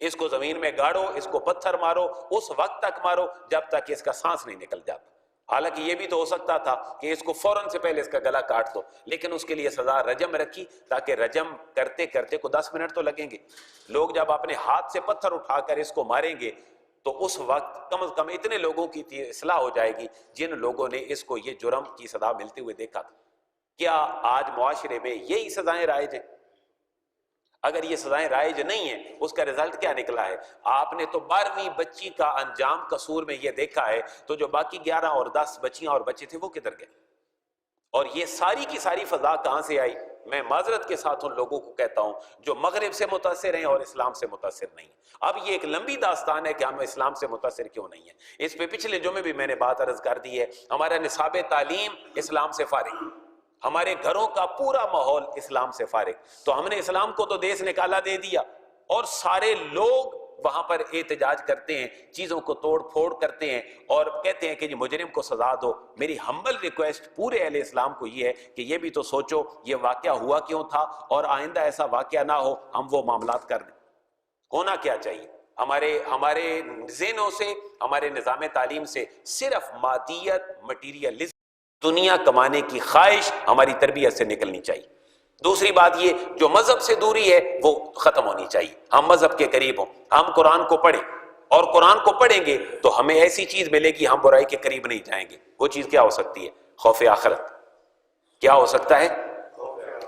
اس کو زمین میں گاڑو، اس کو پتھر مارو، اس وقت تک مارو جب تک اس کا سانس نہیں نکل جاتا۔ حالانکہ یہ بھی تو ہو سکتا تھا کہ اس کو فوراً سے پہلے اس کا گلا کاٹ دو، لیکن اس کے لیے سزا رجم رکھی تاکہ رجم کرتے کرتے کو 10 منٹ تو لگیں گے۔ لوگ جب اپنے ہاتھ سے پتھر اٹھا کر اس کو ماریں گے تو اس وقت کم از کم اتنے لوگوں کی اصلاح ہو جائے گی جن لوگوں نے اس کو یہ جرم کی سزا ملتے ہوئے دیکھا تھا۔ کیا آج معاشرے میں یہی سزائیں رائج ہیں؟ اگر یہ سزائیں رائج نہیں ہیں اس کا رزلٹ کیا نکلا ہے؟ آپ نے تو 12ویں بچی کا انجام قصور میں یہ دیکھا ہے، تو جو باقی 11 اور 10 بچیاں اور بچے تھے وہ کدھر گئے؟ اور یہ ساری کی ساری فضا کہاں سے آئی؟ میں معذرت کے ساتھ ان لوگوں کو کہتا ہوں جو مغرب سے متاثر ہیں اور اسلام سے متاثر نہیں ہیں۔ اب یہ ایک لمبی داستان ہے کہ ہم اسلام سے متاثر کیوں نہیں ہیں، اس پہ پچھلے جمعے بھی میں نے بات عرض کر دی ہے۔ ہمارا نصاب تعلیم اسلام سے فارغ، ہمارے گھروں کا پورا ماحول اسلام سے فارغ، تو ہم نے اسلام کو تو دیس نکالا دے دیا، اور سارے لوگ وہاں پر احتجاج کرتے ہیں، چیزوں کو توڑ پھوڑ کرتے ہیں اور کہتے ہیں کہ جی مجرم کو سزا دو۔ میری ہمبل ریکویسٹ پورے اہل اسلام کو یہ ہے کہ یہ بھی تو سوچو یہ واقعہ ہوا کیوں تھا، اور آئندہ ایسا واقعہ نہ ہو ہم وہ معاملات کر دیں۔ ہونا کیا چاہیے؟ ہمارے ذہنوں سے، ہمارے نظام تعلیم سے صرف مادیت، مٹیریلزم، دنیا کمانے کی خواہش ہماری تربیت سے نکلنی چاہیے۔ دوسری بات یہ جو مذہب سے دوری ہے وہ ختم ہونی چاہیے، ہم مذہب کے قریب ہوں، ہم قرآن کو پڑھیں، اور قرآن کو پڑھیں گے تو ہمیں ایسی چیز ملے گی ہم برائی کے قریب نہیں جائیں گے۔ وہ چیز کیا ہو سکتی ہے؟ خوف آخرت۔ کیا ہو سکتا ہے؟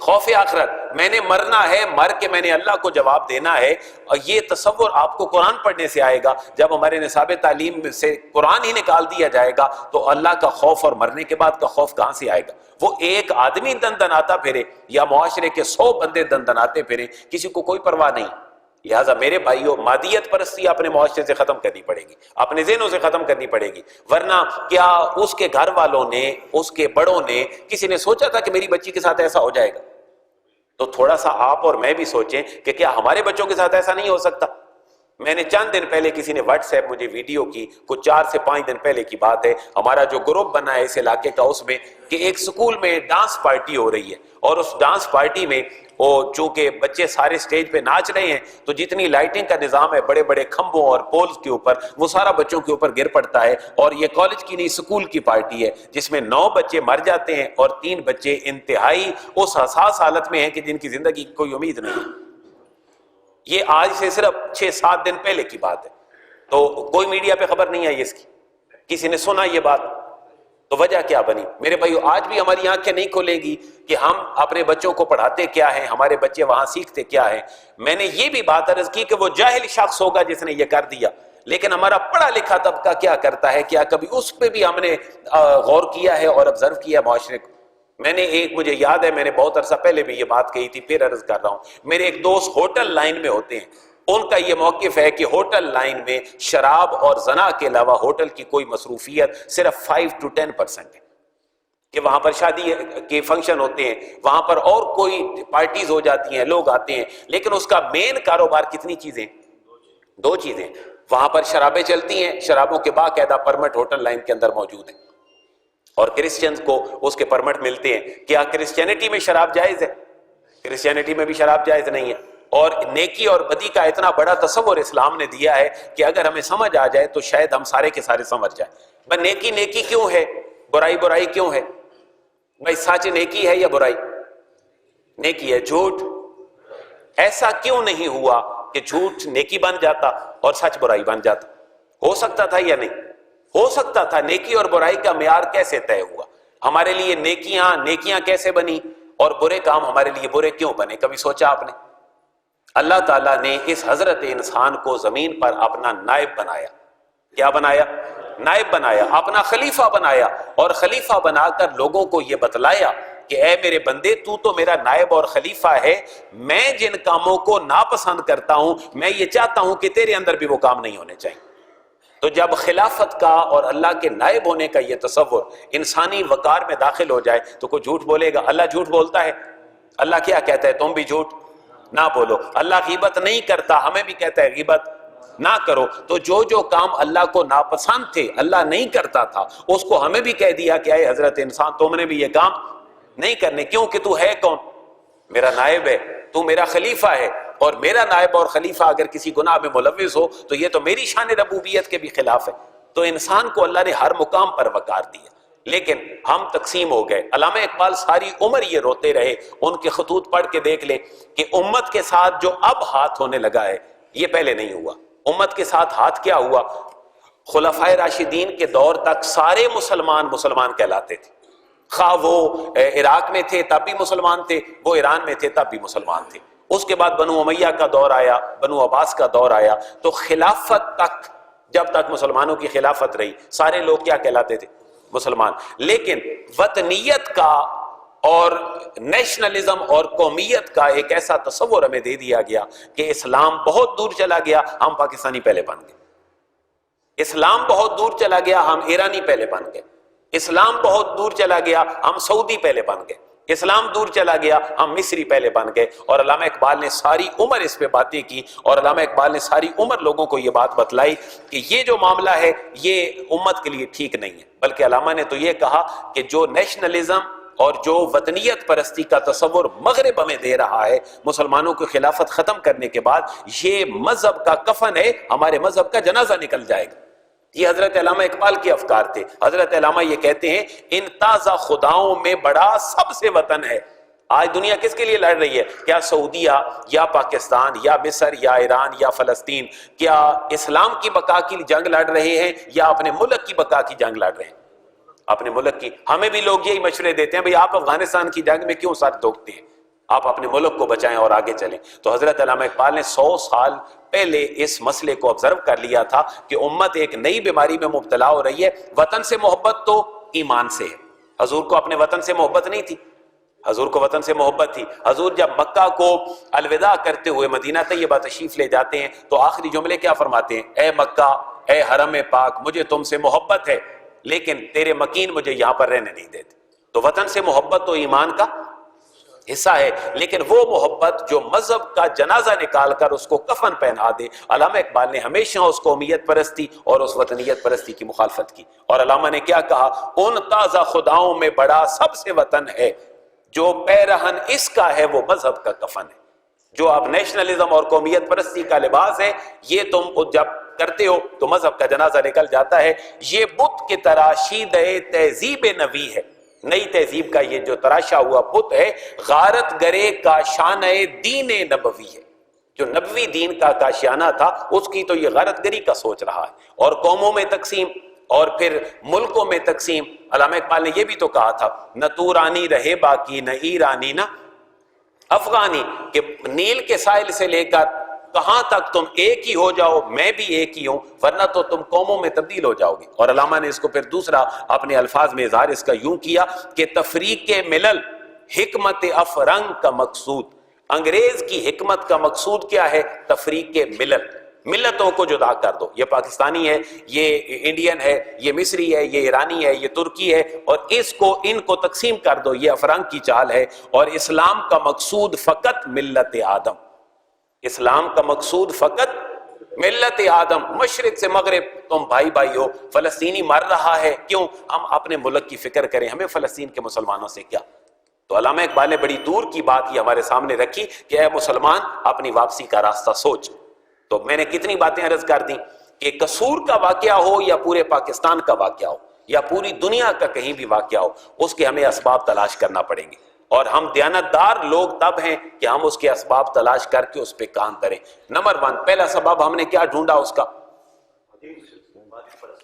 خوف آخرت۔ میں نے مرنا ہے، مر کے میں نے اللہ کو جواب دینا ہے، اور یہ تصور آپ کو قرآن پڑھنے سے آئے گا۔ جب ہمارے نصاب تعلیم سے قرآن ہی نکال دیا جائے گا تو اللہ کا خوف اور مرنے کے بعد کا خوف کہاں سے آئے گا؟ وہ ایک آدمی دن دناتا پھرے یا معاشرے کے 100 بندے دن دناتے پھرے، کسی کو کوئی پرواہ نہیں۔ لہٰذا میرے بھائیوں، مادیت پرستی اپنے معاشرے سے ختم کرنی پڑے گی، اپنے ذہنوں سے ختم کرنی پڑے گی، ورنہ کیا اس کے گھر والوں نے، اس کے بڑوں نے، کسی نے سوچا تھا کہ میری بچی کے ساتھ ایسا ہو جائے گا؟ تو تھوڑا سا آپ اور میں بھی سوچیں کہ کیا ہمارے بچوں کے ساتھ ایسا نہیں ہو سکتا؟ میں نے چند دن پہلے کسی نے واٹس ایپ مجھے ویڈیو کی، کچھ 4 سے 5 دن پہلے کی بات ہے، ہمارا جو گروپ بنا ہے اس علاقے کا، اس میں کہ ایک سکول میں ڈانس پارٹی ہو رہی ہے، اور اس ڈانس پارٹی میں وہ چونکہ بچے سارے سٹیج پہ ناچ رہے ہیں تو جتنی لائٹنگ کا نظام ہے بڑے بڑے کھمبوں اور پولز کے اوپر، وہ سارا بچوں کے اوپر گر پڑتا ہے، اور یہ کالج کی نہیں سکول کی پارٹی ہے جس میں 9 بچے مر جاتے ہیں اور 3 بچے انتہائی اس حساس حالت میں ہیں کہ جن کی زندگی کی کوئی امید نہیں ہے۔ یہ آج سے صرف 6-7 دن پہلے کی بات ہے، تو کوئی میڈیا پہ خبر نہیں آئی اس کی، کسی نے سنا یہ بات، تو وجہ کیا بنی؟ میرے بھائیو، آج بھی ہماری آنکھیں نہیں کھلیں گی کہ ہم اپنے بچوں کو پڑھاتے کیا ہیں، ہمارے بچے وہاں سیکھتے کیا ہیں۔ میں نے یہ بھی بات عرض کی کہ وہ جاہل شخص ہوگا جس نے یہ کر دیا، لیکن ہمارا پڑھا لکھا طبقہ کیا کرتا ہے؟ کیا کبھی اس پہ بھی ہم نے غور کیا ہے اور آبزرو کیا معاشرے کو؟ میں نے مجھے یاد ہے، میں نے بہت عرصہ پہلے بھی یہ بات کہی تھی، پھر عرض کر رہا ہوں، میرے ایک دوست ہوٹل لائن میں ہوتے ہیں، ان کا یہ موقف ہے کہ ہوٹل لائن میں شراب اور زنا کے علاوہ ہوٹل کی کوئی مصروفیت صرف 5 to 10% ہے، کہ وہاں پر شادی کے فنکشن ہوتے ہیں، وہاں پر اور کوئی پارٹیز ہو جاتی ہیں، لوگ آتے ہیں، لیکن اس کا مین کاروبار کتنی چیزیں؟ 2 چیزیں۔ وہاں پر شرابیں چلتی ہیں، شرابوں کے باقاعدہ پرمٹ ہوٹل لائن کے اندر موجود ہیں، اور کرسچنز کو اس کے پرمٹ ملتے ہیں۔ کیا کرسچینٹی میں شراب جائز ہے؟ کرسچینٹی میں بھی شراب جائز نہیں ہے۔ اور نیکی اور بدی کا اتنا بڑا تصور اسلام نے دیا ہے کہ اگر ہمیں سمجھ آ جائے تو شاید ہم سارے کے سارے سمجھ جائیں۔ بھائی نیکی نیکی کیوں ہے؟ برائی برائی کیوں ہے؟ بھائی سچ نیکی ہے یا برائی؟ نیکی ہے۔ جھوٹ ایسا کیوں نہیں ہوا کہ جھوٹ نیکی بن جاتا اور سچ برائی بن جاتا؟ ہو سکتا تھا یا نہیں؟ ہو سکتا تھا۔ نیکی اور برائی کا معیار کیسے طے ہوا؟ ہمارے لیے نیکیاں کیسے بنی اور برے کام ہمارے لیے برے کیوں بنے؟ کبھی سوچا آپ نے؟ اللہ تعالیٰ نے اس حضرت انسان کو زمین پر اپنا نائب بنایا۔ کیا بنایا؟ نائب بنایا، اپنا خلیفہ بنایا، اور خلیفہ بنا کر لوگوں کو یہ بتلایا کہ اے میرے بندے، تو میرا نائب اور خلیفہ ہے، میں جن کاموں کو ناپسند کرتا ہوں میں یہ چاہتا ہوں کہ تیرے اندر بھی وہ کام نہیں ہونے چاہیے۔ تو جب خلافت کا اور اللہ کے نائب ہونے کا یہ تصور انسانی وقار میں داخل ہو جائے تو کوئی جھوٹ بولے گا؟ اللہ جھوٹ بولتا ہے؟ اللہ کیا کہتا ہے؟ تم بھی جھوٹ نہ بولو۔ اللہ غیبت نہیں کرتا، ہمیں بھی کہتا ہے غیبت نہ کرو۔ تو جو کام اللہ کو ناپسند تھے، اللہ نہیں کرتا تھا، اس کو ہمیں بھی کہہ دیا کہ اے حضرت انسان، تم نے بھی یہ کام نہیں کرنے۔ کیوں کہ تو ہے کون؟ میرا نائب ہے، تو میرا خلیفہ ہے، اور میرا نائب اور خلیفہ اگر کسی گناہ میں ملوث ہو تو یہ تو میری شان ربوبیت کے بھی خلاف ہے۔ تو انسان کو اللہ نے ہر مقام پر وقار دیا، لیکن ہم تقسیم ہو گئے۔ علامہ اقبال ساری عمر یہ روتے رہے، ان کے خطوط پڑھ کے دیکھ لیں کہ امت کے ساتھ جو اب ہاتھ ہونے لگا ہے یہ پہلے نہیں ہوا۔ امت کے ساتھ ہاتھ کیا ہوا؟ خلفائے راشدین کے دور تک سارے مسلمان کہلاتے تھے، خواہ وہ عراق میں تھے تب بھی مسلمان تھے، وہ ایران میں تھے تب بھی مسلمان تھے۔ اس کے بعد بنو امیہ کا دور آیا، بنو عباس کا دور آیا، تو خلافت تک، جب تک مسلمانوں کی خلافت رہی، سارے لوگ کیا کہلاتے تھے؟ مسلمان۔ لیکن وطنیت کا اور نیشنلزم اور قومیت کا ایک ایسا تصور ہمیں دے دیا گیا کہ اسلام بہت دور چلا گیا، ہم پاکستانی پہلے بن گئے۔ اسلام بہت دور چلا گیا، ہم ایرانی پہلے بن گئے۔ اسلام بہت دور چلا گیا، ہم سعودی پہلے بن گئے۔ اسلام دور چلا گیا، ہم مصری پہلے بن گئے۔ اور علامہ اقبال نے ساری عمر اس پہ باتیں کی، اور علامہ اقبال نے ساری عمر لوگوں کو یہ بات بتلائی کہ یہ جو معاملہ ہے یہ امت کے لیے ٹھیک نہیں ہے۔ بلکہ علامہ نے تو یہ کہا کہ جو نیشنلزم اور جو وطنیت پرستی کا تصور مغرب ہمیں دے رہا ہے مسلمانوں کی خلافت ختم کرنے کے بعد، یہ مذہب کا کفن ہے، ہمارے مذہب کا جنازہ نکل جائے گا۔ یہ حضرت علامہ اقبال کے افکار تھے۔ حضرت علامہ یہ کہتے ہیں، ان تازہ خداؤں میں بڑا سب سے وطن ہے۔ آج دنیا کس کے لیے لڑ رہی ہے؟ کیا سعودیہ یا پاکستان یا مصر یا ایران یا فلسطین؟ کیا اسلام کی بقا کی جنگ لڑ رہے ہیں یا اپنے ملک کی بقا کی جنگ لڑ رہے ہیں؟ اپنے ملک کی۔ ہمیں بھی لوگ یہی مشورے دیتے ہیں، بھئی آپ افغانستان کی جنگ میں کیوں سر ٹوکتے ہیں؟ آپ اپنے ملک کو بچائیں اور آگے چلیں۔ تو حضرت علامہ اقبال نے 100 سال پہلے اس مسئلے کو آبزرو کر لیا تھا کہ امت ایک نئی بیماری میں مبتلا ہو رہی ہے۔ وطن سے محبت تو ایمان سے ہے۔ حضور کو اپنے وطن سے محبت نہیں تھی، حضور کو وطن سے محبت تھی۔ حضور جب مکہ کو الوداع کرتے ہوئے مدینہ طیبہ تشریف لے جاتے ہیں تو آخری جملے کیا فرماتے ہیں؟ اے مکہ، اے حرم پاک، مجھے تم سے محبت ہے، لیکن تیرے مکین مجھے یہاں پر رہنے نہیں دیتے۔ تو وطن سے محبت تو حصہ ہے، لیکن وہ محبت جو مذہب کا جنازہ نکال کر اس کو کفن پہنا دے۔ علامہ اقبال نے ہمیشہ اس قومیت پرستی اور اس وطنیت پرستی کی مخالفت کی، اور علامہ نے کیا کہا؟ ان تازہ خداؤں میں بڑا سب سے وطن ہے، جو پیرہن اس کا ہے وہ مذہب کا کفن ہے۔ جو اب نیشنلزم اور قومیت پرستی کا لباس ہے، یہ تم جب کرتے ہو تو مذہب کا جنازہ نکل جاتا ہے۔ یہ بت کی تراشید تہذیب نبی ہے، نئی تہذیب کا یہ جو تراشا ہوا بت ہے، غارت گرے کا شان دین نبوی ہے۔ جو نبوی دین کا کاشیانہ تھا اس کی تو یہ غارت گری کا سوچ رہا ہے، اور قوموں میں تقسیم اور پھر ملکوں میں تقسیم۔ علامہ اقبال نے یہ بھی تو کہا تھا، نہ تورانی رہے باقی نہ ایرانی نہ افغانی، کہ نیل کے ساحل سے لے کر کہاں تک تم ایک ہی ہو جاؤ، میں بھی ایک ہی ہوں، ورنہ تو تم قوموں میں تبدیل ہو جاؤ گے۔ اور علامہ نے اس کو پھر دوسرا اپنے الفاظ میں اظہار اس کا یوں کیا کہ تفریق ملل حکمت افرنگ کا مقصود، انگریز کی حکمت کا مقصود کیا ہے؟ تفریق ملل، ملتوں کو جدا کر دو، یہ پاکستانی ہے، یہ انڈین ہے، یہ مصری ہے، یہ ایرانی ہے، یہ ترکی ہے، اور ان کو تقسیم کر دو، یہ افرنگ کی چال ہے۔ اور اسلام کا مقصود فقط ملت آدم، اسلام کا مقصود فقط ملت آدم، مشرق سے مغرب تم بھائی بھائی ہو۔ فلسطینی مر رہا ہے، کیوں؟ ہم اپنے ملک کی فکر کریں، ہمیں فلسطین کے مسلمانوں سے کیا؟ تو علامہ اقبال نے بڑی دور کی بات یہ ہمارے سامنے رکھی کہ اے مسلمان اپنی واپسی کا راستہ سوچ۔ تو میں نے کتنی باتیں عرض کر دیں کہ قصور کا واقعہ ہو یا پورے پاکستان کا واقعہ ہو یا پوری دنیا کا کہیں بھی واقعہ ہو، اس کے ہمیں اسباب تلاش کرنا پڑیں گے، اور ہم دیانتدار لوگ تب ہیں کہ ہم اس کے اسباب تلاش کر کے اس پہ کام کریں۔ نمبر 1، پہلا سبب ہم نے کیا ڈھونڈا؟ اس کا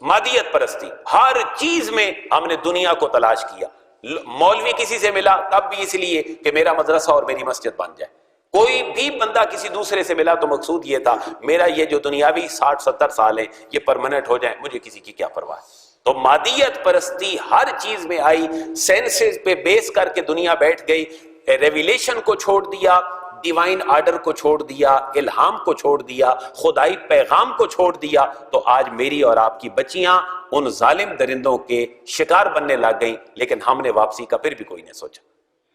مادیت پرستی۔ ہر چیز میں ہم نے دنیا کو تلاش کیا۔ مولوی کسی سے ملا تب بھی اس لیے کہ میرا مدرسہ اور میری مسجد بن جائے، کوئی بھی بندہ کسی دوسرے سے ملا تو مقصود یہ تھا میرا یہ جو دنیاوی 60-70 سال ہیں یہ پرماننٹ ہو جائیں، مجھے کسی کی کیا پرواہ ہے۔ تو مادیت پرستی ہر چیز میں آئی، سینسز پہ بیس کر کے دنیا بیٹھ گئی، ریویلیشن کو چھوڑ دیا، ڈیوائن آرڈر کو چھوڑ دیا، الہام کو چھوڑ دیا، خدائی پیغام کو چھوڑ دیا، تو آج میری اور آپ کی بچیاں ان ظالم درندوں کے شکار بننے لگ گئیں، لیکن ہم نے واپسی کا پھر بھی کوئی نہیں سوچا۔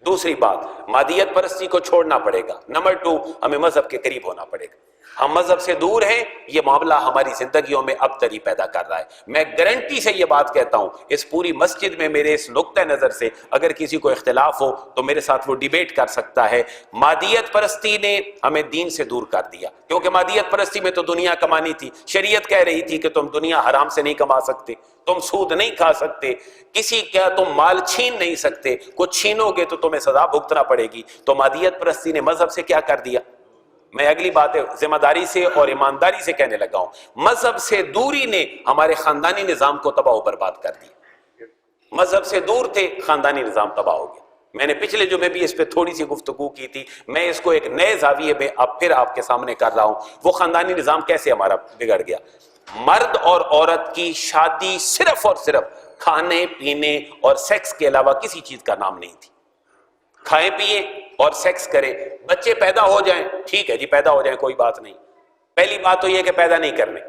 دوسری بات، مادیت پرستی کو چھوڑنا پڑے گا۔ نمبر 2، ہمیں مذہب کے قریب ہونا پڑے گا۔ ہم مذہب سے دور ہیں، یہ معاملہ ہماری زندگیوں میں ابتری پیدا کر رہا ہے۔ میں گارنٹی سے یہ بات کہتا ہوں، اس پوری مسجد میں میرے اس نقطہ نظر سے اگر کسی کو اختلاف ہو تو میرے ساتھ وہ ڈیبیٹ کر سکتا ہے۔ مادیت پرستی نے ہمیں دین سے دور کر دیا، کیونکہ مادیت پرستی میں تو دنیا کمانی تھی۔ شریعت کہہ رہی تھی کہ تم دنیا حرام سے نہیں کما سکتے، تم سود نہیں کھا سکتے، کسی کا تم مال چھین نہیں سکتے، کچھ چھینو گے تو تمہیں سزا بھگتنا پڑے گی۔ تو مادیت پرستی نے مذہب سے کیا کر دیا؟ میں اگلی بات ذمہ داری سے اور ایمانداری سے کہنے لگا ہوں، مذہب سے دوری نے ہمارے خاندانی نظام کو تباہ و برباد کر دیا۔ مذہب سے دور تھے، خاندانی نظام تباہ ہو گیا۔ میں نے پچھلے جمعے بھی اس پہ تھوڑی سی گفتگو کی تھی، میں اس کو ایک نئے زاویے میں اب پھر آپ کے سامنے کر رہا ہوں۔ وہ خاندانی نظام کیسے ہمارا بگڑ گیا؟ مرد اور عورت کی شادی صرف اور صرف کھانے پینے اور سیکس کے علاوہ کسی چیز کا نام نہیں تھی۔ کھائیں پیئیں اور سیکس کریں، بچے پیدا ہو جائیں، ٹھیک ہے جی پیدا ہو جائیں کوئی بات نہیں۔ پہلی بات تو یہ کہ پیدا نہیں کرنے،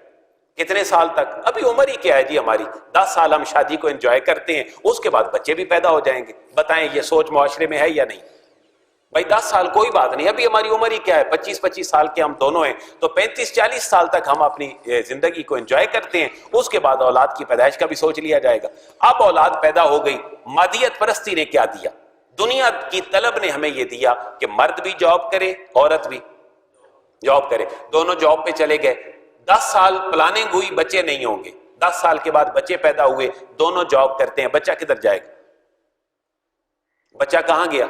کتنے سال تک؟ ابھی عمر ہی کیا ہے جی ہماری، 10 سال ہم شادی کو انجوائے کرتے ہیں، اس کے بعد بچے بھی پیدا ہو جائیں گے۔ بتائیں یہ سوچ معاشرے میں ہے یا نہیں؟ بھائی 10 سال کوئی بات نہیں، ابھی ہماری عمر ہی کیا ہے، 25 سال کے ہم دونوں ہیں، تو 35-40 سال تک ہم اپنی زندگی کو انجوائے کرتے ہیں، اس کے بعد اولاد کی پیدائش کا بھی سوچ لیا جائے گا۔ اب اولاد پیدا ہو گئی، مادیت پرستی نے کیا دیا؟ دنیا کی طلب نے ہمیں یہ دیا کہ مرد بھی جاب کرے، عورت بھی جاب کرے، دونوں جاب پہ چلے گئے۔ 10 سال پلاننگ ہوئی بچے نہیں ہوں گے، 10 سال کے بعد بچے پیدا ہوئے، دونوں جاب کرتے ہیں، بچہ کدھر جائے گا؟ بچہ کہاں گیا؟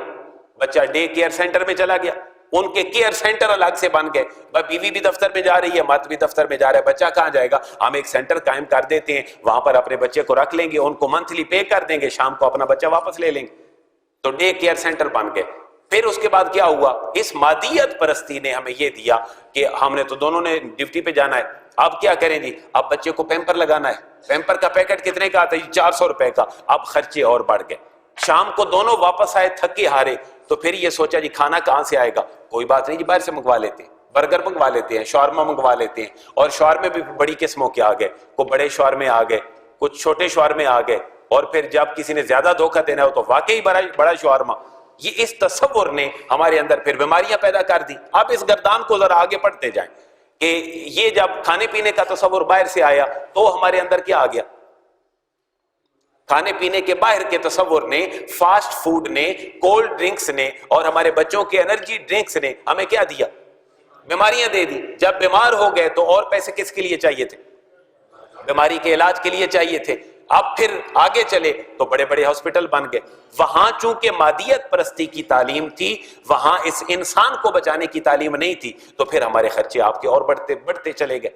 بچہ ڈے کیئر سینٹر میں چلا گیا، ان کے کیئر سینٹر الگ سے بن گئے، بیوی بھی دفتر میں جا رہی ہے، مرد بھی دفتر میں جا رہا ہے، بچہ کہاں جائے گا؟ ہم ایک سینٹر قائم کر دیتے ہیں، وہاں پر اپنے بچے کو رکھ لیں گے، ان کو منتھلی پے کر دیں گے، شام کو اپنا بچہ واپس لے لیں گے، تو ڈے کیئر سینٹر بن گئے۔ پھر اس کے بعد کیا ہوا؟ اس مادیت پرستی نے ہمیں یہ دیا کہ ہم نے تو دونوں نے ڈیوٹی پہ جانا ہے، اب کیا کریں جی؟ اب بچے کو پیمپر لگانا ہے، پیمپر کا پیکٹ کتنے کا آتا ہے جی؟ 400 روپے کا۔ اب خرچے اور بڑھ گئے، شام کو دونوں واپس آئے تھکے ہارے، تو پھر یہ سوچا جی کھانا کہاں سے آئے گا؟ کوئی بات نہیں جی باہر سے منگوا لیتے ہیں، برگر منگوا لیتے ہیں، شاورما منگوا لیتے ہیں، اور شاورمے بھی بڑی قسموں کے آ گئے، کوئی بڑے شاورمے آ گئے، کچھ چھوٹے شاورمے آ گئے، اور پھر جب کسی نے زیادہ دھوکہ دینا ہو تو واقعی بڑا شاورما۔ یہ اس تصور نے ہمارے اندر پھر بیماریاں پیدا کر دی. آپ اس گردان کو ذرا آگے پڑھتے جائیں کہ یہ جب کھانے پینے کا تصور باہر سے آیا تو ہمارے اندر کیا آ گیا؟ کھانے پینے کے باہر کے تصور نے، فاسٹ فوڈ نے، کولڈ ڈرنکس نے اور ہمارے بچوں کے انرجی ڈرنکس نے ہمیں کیا دیا؟ بیماریاں دے دی. جب بیمار ہو گئے تو اور پیسے کس کے لیے چاہیے تھے؟ بیماری کے علاج کے لیے چاہیے تھے. اب پھر آگے چلے تو بڑے بڑے ہاسپٹل بن گئے. وہاں چونکہ مادیت پرستی کی تعلیم تھی، وہاں اس انسان کو بچانے کی تعلیم نہیں تھی، تو پھر ہمارے خرچے آپ کے اور بڑھتے چلے گئے.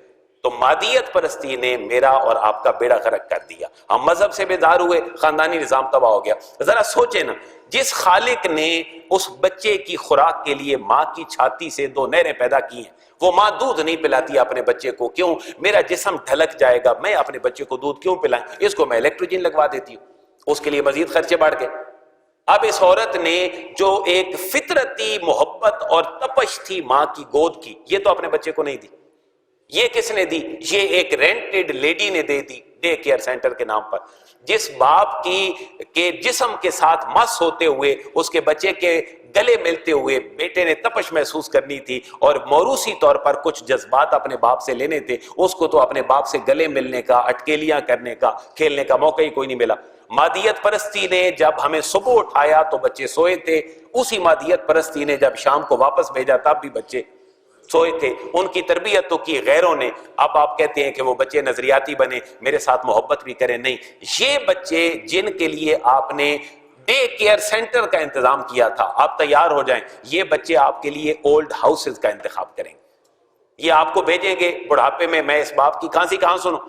تو مادیت پرستی نے میرا اور آپ کا بیڑا غرق کر دیا. ہم مذہب سے بیزار ہوئے، خاندانی نظام تباہ ہو گیا. ذرا سوچیں نا، جس خالق نے اس بچے کی خوراک کے لیے ماں کی چھاتی سے 2 نہریں پیدا کی ہیں، وہ ماں دودھ نہیں پلاتی اپنے بچے کو. کیوں؟ میرا جسم ڈھلک جائے گا، میں اپنے بچے کو دودھ کیوں پلائیں؟ اس کو میں الیکٹروجن لگوا دیتی ہوں. اس کے لیے مزید خرچے بڑھ گئے. اب اس عورت نے جو ایک فطرتی محبت اور تپش تھی ماں کی گود کی، یہ تو اپنے بچے کو نہیں دی. یہ کس نے دی؟ یہ ایک رینٹڈ لیڈی نے دے دی ڈے کیئر سینٹر کے نام پر. جس باپ کے جسم کے ساتھ مس ہوتے ہوئے، اس کے بچے کے گلے ملتے ہوئے بیٹے نے تپش محسوس کرنی تھی اور موروثی طور پر کچھ جذبات اپنے باپ سے لینے تھے، اس کو تو اپنے باپ سے گلے ملنے کا، اٹکیلیاں کرنے کا، کھیلنے کا موقع ہی کوئی نہیں ملا. مادیت پرستی نے جب ہمیں صبح اٹھایا تو بچے سوئے تھے، اسی مادیت پرستی نے جب شام کو واپس بھیجا تب بھی بچے سوئے تھے. ان کی تربیت تو کی غیروں نے. اب آپ کہتے ہیں کہ وہ بچے نظریاتی بنے، میرے ساتھ محبت بھی کریں. نہیں، یہ بچے جن کے لیے آپ نے ڈے کیئر سینٹر کا انتظام کیا تھا، آپ تیار ہو جائیں، یہ بچے آپ کے لیے اولڈ ہاؤسز کا انتخاب کریں گے. یہ آپ کو بھیجیں گے بڑھاپے میں. میں اس باپ کی کھانسی کہاں سنوں؟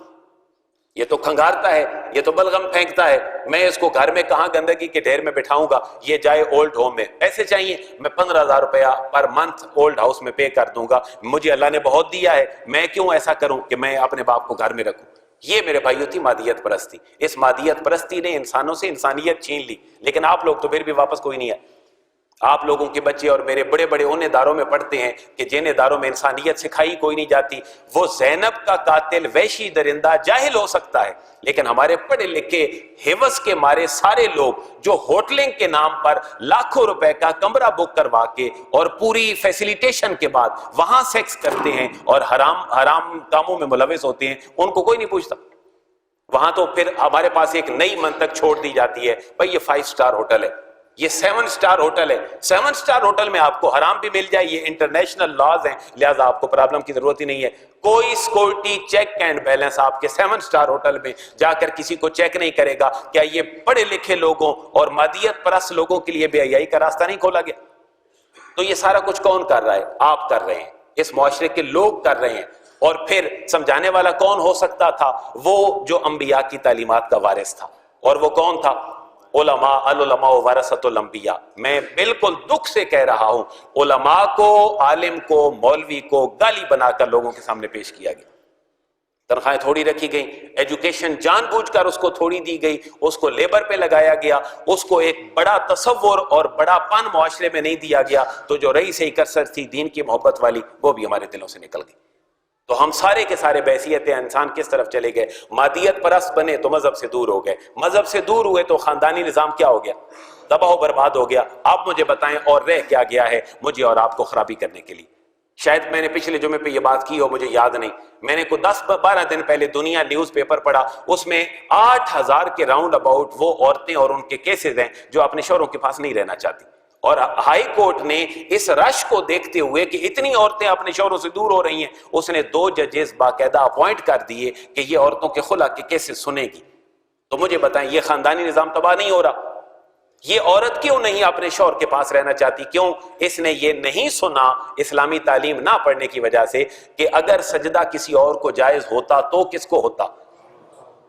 یہ تو کھنگارتا ہے، یہ تو بلغم پھینکتا ہے، میں اس کو گھر میں کہاں گندگی کے ڈھیر میں بٹھاؤں گا؟ یہ جائے اولڈ ہوم میں. ایسے چاہیے، میں 15,000 روپیہ پر منتھ اولڈ ہاؤس میں پے کر دوں گا. مجھے اللہ نے بہت دیا ہے، میں کیوں ایسا کروں کہ میں اپنے باپ کو گھر میں رکھوں؟ یہ میرے بھائیوں تھی مادیت پرستی. اس مادیت پرستی نے انسانوں سے انسانیت چھین لی. لیکن آپ لوگ تو پھر بھی واپس کوئی نہیں ہے. آپ لوگوں کے بچے اور میرے بڑے بڑے ان اداروں میں پڑھتے ہیں کہ جن اداروں میں انسانیت سکھائی کوئی نہیں جاتی. وہ زینب کا قاتل وحشی درندہ جاہل ہو سکتا ہے، لیکن ہمارے پڑھے لکھے حوث کے مارے سارے لوگ جو ہوٹلنگ کے نام پر لاکھوں روپے کا کمرہ بک کروا کے اور پوری فیسیلیٹیشن کے بعد وہاں سیکس کرتے ہیں اور حرام کاموں میں ملوث ہوتے ہیں، ان کو کوئی نہیں پوچھتا. وہاں تو پھر ہمارے پاس ایک نئی منطق چھوڑ دی جاتی ہے، بھئی یہ 5 سٹار ہوٹل ہے، یہ 7 سٹار ہوٹل ہے. 7 سٹار ہوٹل میں آپ کو حرام بھی مل جائے، یہ انٹرنیشنل لاز ہیں، لہٰذا آپ کو پرابلم کی ضرورت ہی نہیں ہے. کوئی سیکورٹی چیک اینڈ بیلنس آپ کے 7 سٹار ہوٹل میں جا کر کسی کو چیک نہیں کرے گا. کیا یہ پڑھے لکھے لوگوں اور مادیت پرست لوگوں کے لیے بے حیائی کا راستہ نہیں کھولا گیا؟ تو یہ سارا کچھ کون کر رہا ہے؟ آپ کر رہے ہیں، اس معاشرے کے لوگ کر رہے ہیں. اور پھر سمجھانے والا کون ہو سکتا تھا؟ وہ جو انبیاء کی تعلیمات کا وارث تھا. اور وہ کون تھا؟ علماء. العلماء ورثۃ الانبیاء. میں بالکل دکھ سے کہہ رہا ہوں، علماء کو، عالم کو، مولوی کو گالی بنا کر لوگوں کے سامنے پیش کیا گیا. تنخواہیں تھوڑی رکھی گئیں، ایجوکیشن جان بوجھ کر اس کو تھوڑی دی گئی، اس کو لیبر پہ لگایا گیا، اس کو ایک بڑا تصور اور بڑا پن معاشرے میں نہیں دیا گیا. تو جو رئیس کثر تھی دین کی محبت والی، وہ بھی ہمارے دلوں سے نکل گئی. تو ہم سارے کے سارے بحیثیت انسان کس طرف چلے گئے؟ مادیت پرست بنے تو مذہب سے دور ہو گئے، مذہب سے دور ہوئے تو خاندانی نظام کیا ہو گیا؟ تباہ و برباد ہو گیا. آپ مجھے بتائیں اور رہ کیا گیا ہے مجھے اور آپ کو خرابی کرنے کے لیے؟ شاید میں نے پچھلے جمعے پہ یہ بات کی ہو، مجھے یاد نہیں. میں نے کوئی 10-12 دن پہلے دنیا نیوز پیپر پڑھا، اس میں 8,000 کے راؤنڈ اباؤٹ وہ عورتیں اور ان کے کیسز ہیں جو اپنے شوہروں کے پاس نہیں رہنا چاہتی. اور ہائی کورٹ نے اس رش کو دیکھتے ہوئے کہ اتنی عورتیں اپنے شوہروں سے دور ہو رہی ہیں، اس نے 2 ججز باقاعدہ اپوائنٹ کر دیے کہ یہ عورتوں کے خلا کے کیسز سنے گی. تو مجھے بتائیں، یہ خاندانی نظام تباہ نہیں ہو رہا؟ یہ عورت کیوں نہیں اپنے شوہر کے پاس رہنا چاہتی؟ کیوں؟ اس نے یہ نہیں سنا اسلامی تعلیم نہ پڑھنے کی وجہ سے کہ اگر سجدہ کسی اور کو جائز ہوتا تو کس کو ہوتا.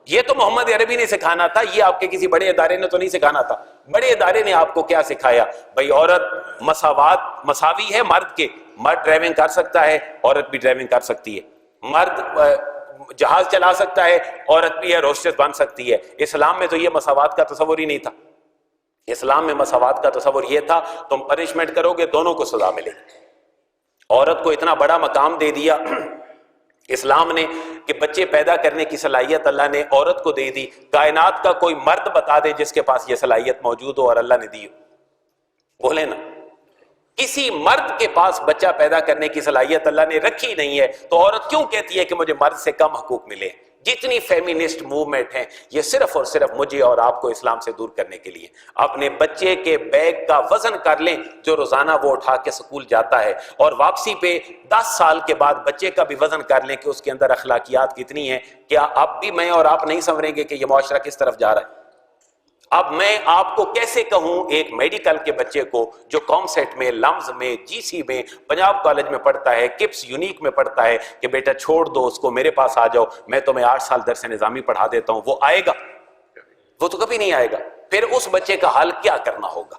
یہ تو محمد عربی نے سکھانا تھا، یہ آپ کے کسی بڑے ادارے نے تو نہیں سکھانا تھا. بڑے ادارے نے آپ کو کیا سکھایا؟ بھئی عورت مساوی ہے مرد کے، مرد ڈرائیونگ کر سکتا ہے، عورت بھی ڈرائیونگ کر سکتی ہے، مرد جہاز چلا سکتا ہے، عورت بھی ہے روسٹس بن سکتی ہے. اسلام میں تو یہ مساوات کا تصور ہی نہیں تھا. اسلام میں مساوات کا تصور یہ تھا تم پنشمنٹ کرو گے دونوں کو سزا ملے گی. عورت کو اتنا بڑا مقام دے دیا اسلام نے کہ بچے پیدا کرنے کی صلاحیت اللہ نے عورت کو دے دی. کائنات کا کوئی مرد بتا دے جس کے پاس یہ صلاحیت موجود ہو اور اللہ نے دی ہو. بولے نا، کسی مرد کے پاس بچہ پیدا کرنے کی صلاحیت اللہ نے رکھی نہیں ہے، تو عورت کیوں کہتی ہے کہ مجھے مرد سے کم حقوق ملے؟ جتنی فیمینسٹ موومنٹ ہیں یہ صرف اور صرف مجھے اور آپ کو اسلام سے دور کرنے کے لیے۔ اپنے بچے کے بیگ کا وزن کر لیں جو روزانہ وہ اٹھا کے سکول جاتا ہے، اور واپسی پہ 10 سال کے بعد بچے کا بھی وزن کر لیں کہ اس کے اندر اخلاقیات کتنی ہیں۔ کیا اب بھی میں اور آپ نہیں سمجھیں گے کہ یہ معاشرہ کس طرف جا رہا ہے؟ اب میں آپ کو کیسے کہوں ایک میڈیکل کے بچے کو جو کامسیٹ میں، لمز میں، جی سی میں، پنجاب کالج میں پڑھتا ہے، کپس یونیک میں پڑھتا ہے، کہ بیٹا چھوڑ دو اس کو، میرے پاس آ جاؤ، میں تمہیں 8 سال درس نظامی پڑھا دیتا ہوں، وہ آئے گا؟ وہ تو کبھی نہیں آئے گا۔ پھر اس بچے کا حل کیا کرنا ہوگا؟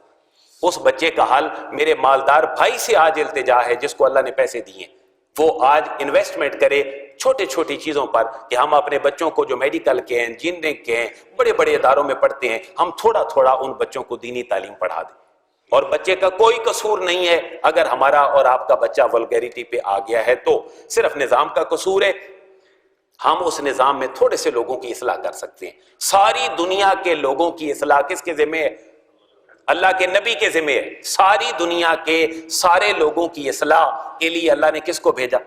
اس بچے کا حل میرے مالدار بھائی سے آج التجا ہے جس کو اللہ نے پیسے دیے، وہ آج انویسٹمنٹ کرے چھوٹی چھوٹی چیزوں پر، کہ ہم اپنے بچوں کو جو میڈیکل کے ہیں، انجینئرنگ کے ہیں، بڑے بڑے اداروں میں پڑھتے ہیں، ہم تھوڑا تھوڑا ان بچوں کو دینی تعلیم پڑھا دیں۔ اور بچے کا کوئی قصور نہیں ہے اگر ہمارا اور آپ کا بچہ ولگیریٹی پہ آ گیا ہے، تو صرف نظام کا قصور ہے۔ ہم اس نظام میں تھوڑے سے لوگوں کی اصلاح کر سکتے ہیں۔ ساری دنیا کے لوگوں کی اصلاح کس کے ذمہ ہے؟ اللہ کے نبی کے ذمہ ہے۔ ساری دنیا کے سارے لوگوں کی اصلاح کے لیے اللہ نے کس کو بھیجا؟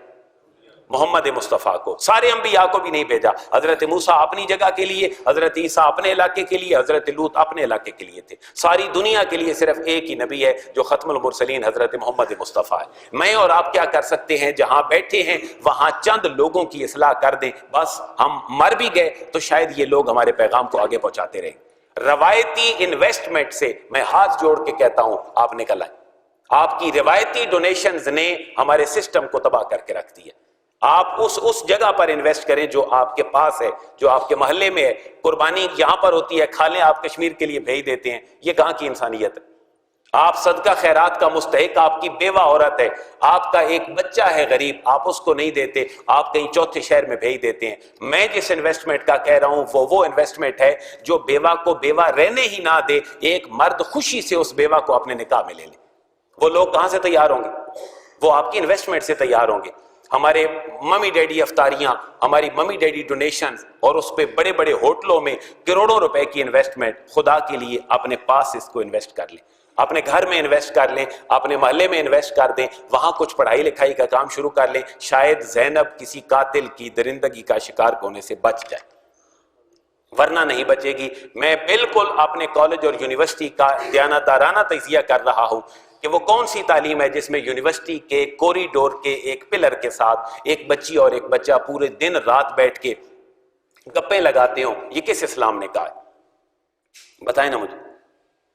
محمد مصطفیٰ کو۔ سارے انبیاء کو بھی نہیں بھیجا۔ حضرت موسیٰ اپنی جگہ کے لیے، حضرت عیسیٰ اپنے علاقے کے لیے، حضرت لوط اپنے علاقے کے لیے تھے۔ ساری دنیا کے لیے صرف ایک ہی نبی ہے جو ختم المرسلین حضرت محمد مصطفیٰ ہے۔ میں اور آپ کیا کر سکتے ہیں؟ جہاں بیٹھے ہیں وہاں چند لوگوں کی اصلاح کر دیں، بس ہم مر بھی گئے تو شاید یہ لوگ ہمارے پیغام کو آگے پہنچاتے رہیں۔ روایتی انویسٹمنٹ سے میں ہاتھ جوڑ کے کہتا ہوں آپ نکل آئیں۔ آپ کی روایتی ڈونیشنز نے ہمارے سسٹم کو تباہ کر کے رکھ دیا۔ آپ اس جگہ پر انویسٹ کریں جو آپ کے پاس ہے، جو آپ کے محلے میں ہے۔ قربانی یہاں پر ہوتی ہے، کھالیں آپ کشمیر کے لیے بھیج دیتے ہیں، یہ کہاں کی انسانیت ہے؟ آپ صدقہ خیرات کا مستحق، آپ کی بیوہ عورت ہے، آپ کا ایک بچہ ہے غریب، آپ اس کو نہیں دیتے، آپ کہیں چوتھے شہر میں بھیج دیتے ہیں۔ میں جس انویسٹمنٹ کا کہہ رہا ہوں وہ انویسٹمنٹ ہے جو بیوہ کو بیوہ رہنے ہی نہ دے، ایک مرد خوشی سے اس بیوہ کو اپنے نکاح میں لے لے۔ وہ لوگ کہاں سے تیار ہوں گے؟ وہ آپ کی انویسٹمنٹ سے تیار ہوں گے۔ ہمارے ممی ڈیڈی افطاریاں، ہماری ممی ڈیڈی ڈونیشنز، اور اس پہ بڑے بڑے ہوٹلوں میں کروڑوں روپے کی انویسٹمنٹ، خدا کے لیے اپنے پاس اس کو انویسٹ کر لیں، اپنے گھر میں انویسٹ کر لیں، اپنے محلے میں انویسٹ کر دیں، وہاں کچھ پڑھائی لکھائی کا کام شروع کر لیں، شاید زینب کسی قاتل کی درندگی کا شکار ہونے سے بچ جائے، ورنہ نہیں بچے گی۔ میں بالکل اپنے کالج اور یونیورسٹی کا دیانتدارانہ تجزیہ کر رہا ہوں کہ وہ کون سی تعلیم ہے جس میں یونیورسٹی کے کوریڈور کے ایک پلر کے ساتھ ایک بچی اور ایک بچہ پورے دن رات بیٹھ کے گپیں لگاتے ہوں۔ یہ کس اسلام نے کہا ہے؟ بتائیں نا مجھے۔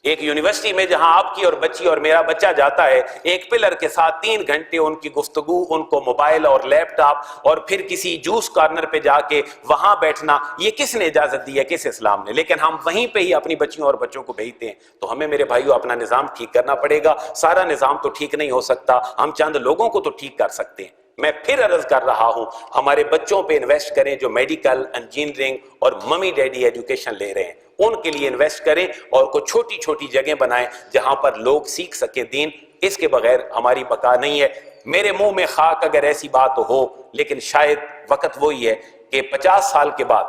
ایک یونیورسٹی میں جہاں آپ کی اور بچی اور میرا بچہ جاتا ہے، ایک پلر کے ساتھ 3 گھنٹے ان کی گفتگو، ان کو موبائل اور لیپ ٹاپ، اور پھر کسی جوس کارنر پہ جا کے وہاں بیٹھنا، یہ کس نے اجازت دی ہے؟ کس اسلام نے؟ لیکن ہم وہیں پہ ہی اپنی بچیوں اور بچوں کو بھیجتے ہیں۔ تو ہمیں میرے بھائیو اپنا نظام ٹھیک کرنا پڑے گا۔ سارا نظام تو ٹھیک نہیں ہو سکتا، ہم چند لوگوں کو تو ٹھیک کر سکتے ہیں۔ میں پھر عرض کر رہا ہوں، ہمارے بچوں پہ انویسٹ کریں جو میڈیکل، انجینئرنگ اور ممی ڈیڈی ایجوکیشن لے رہے ہیں، ان کے لیے انویسٹ کریں، اور کوئی چھوٹی چھوٹی جگہیں بنائیں جہاں پر لوگ سیکھ سکیں دین۔ اس کے بغیر ہماری بقا نہیں ہے۔ میرے منہ میں خاک اگر ایسی بات ہو، لیکن شاید وقت وہی ہے کہ 50 سال کے بعد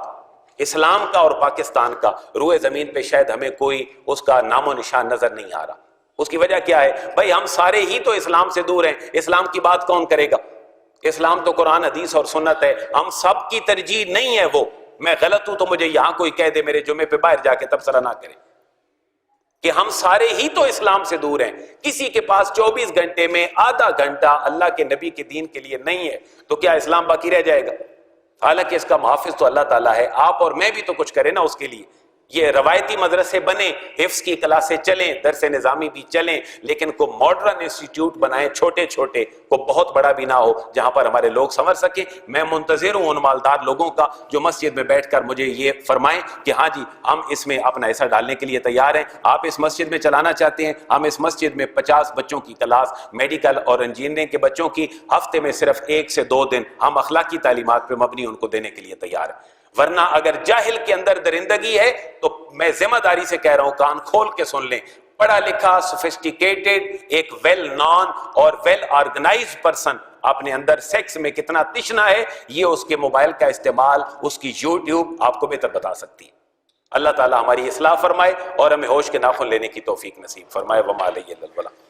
اسلام کا اور پاکستان کا روئے زمین پہ شاید ہمیں کوئی اس کا نام و نشان نظر نہیں آ رہا۔ اس کی وجہ کیا ہے؟ بھائی ہم سارے ہی تو اسلام سے دور ہیں، اسلام کی بات کون کرے گا؟ اسلام تو قرآن حدیث اور سنت ہے، ہم سب کی ترجیح نہیں ہے وہ۔ میں غلط ہوں تو مجھے یہاں کوئی کہہ دے، میرے جمعے پہ باہر جا کے تبصرہ نہ کرے کہ ہم سارے ہی تو اسلام سے دور ہیں۔ کسی کے پاس 24 گھنٹے میں آدھا گھنٹہ اللہ کے نبی کے دین کے لیے نہیں ہے تو کیا اسلام باقی رہ جائے گا؟ حالانکہ اس کا محافظ تو اللہ تعالیٰ ہے۔ آپ اور میں بھی تو کچھ کریں نا اس کے لیے۔ یہ روایتی مدرسے بنیں، حفظ کی کلاسیں چلیں، درس نظامی بھی چلیں، لیکن کو ماڈرن انسٹیٹیوٹ بنائیں، چھوٹے چھوٹے، کو بہت بڑا بھی نہ ہو، جہاں پر ہمارے لوگ سمجھ سکیں۔ میں منتظر ہوں ان مالدار لوگوں کا جو مسجد میں بیٹھ کر مجھے یہ فرمائیں کہ ہاں جی ہم اس میں اپنا حصہ ڈالنے کے لیے تیار ہیں۔ آپ اس مسجد میں چلانا چاہتے ہیں، ہم اس مسجد میں 50 بچوں کی کلاس، میڈیکل اور انجینئرنگ کے بچوں کی، ہفتے میں صرف 1 سے 2 دن ہم اخلاقی تعلیمات پہ مبنی ان کو دینے کے لیے تیار ہیں۔ ورنہ اگر جاہل کے اندر درندگی ہے تو میں ذمہ داری سے کہہ رہا ہوں، کان کھول کے سن لیں، پڑھا لکھا، سوفسٹیکیٹڈ، ایک ویل نون اور ویل آرگنائزڈ پرسن اپنے اندر سیکس میں کتنا تشنا ہے، یہ اس کے موبائل کا استعمال، اس کی یوٹیوب آپ کو بہتر بتا سکتی ہے۔ اللہ تعالیٰ ہماری اصلاح فرمائے اور ہمیں ہوش کے ناخن لینے کی توفیق نصیب فرمائے۔ وما علیہ الا البلاغ۔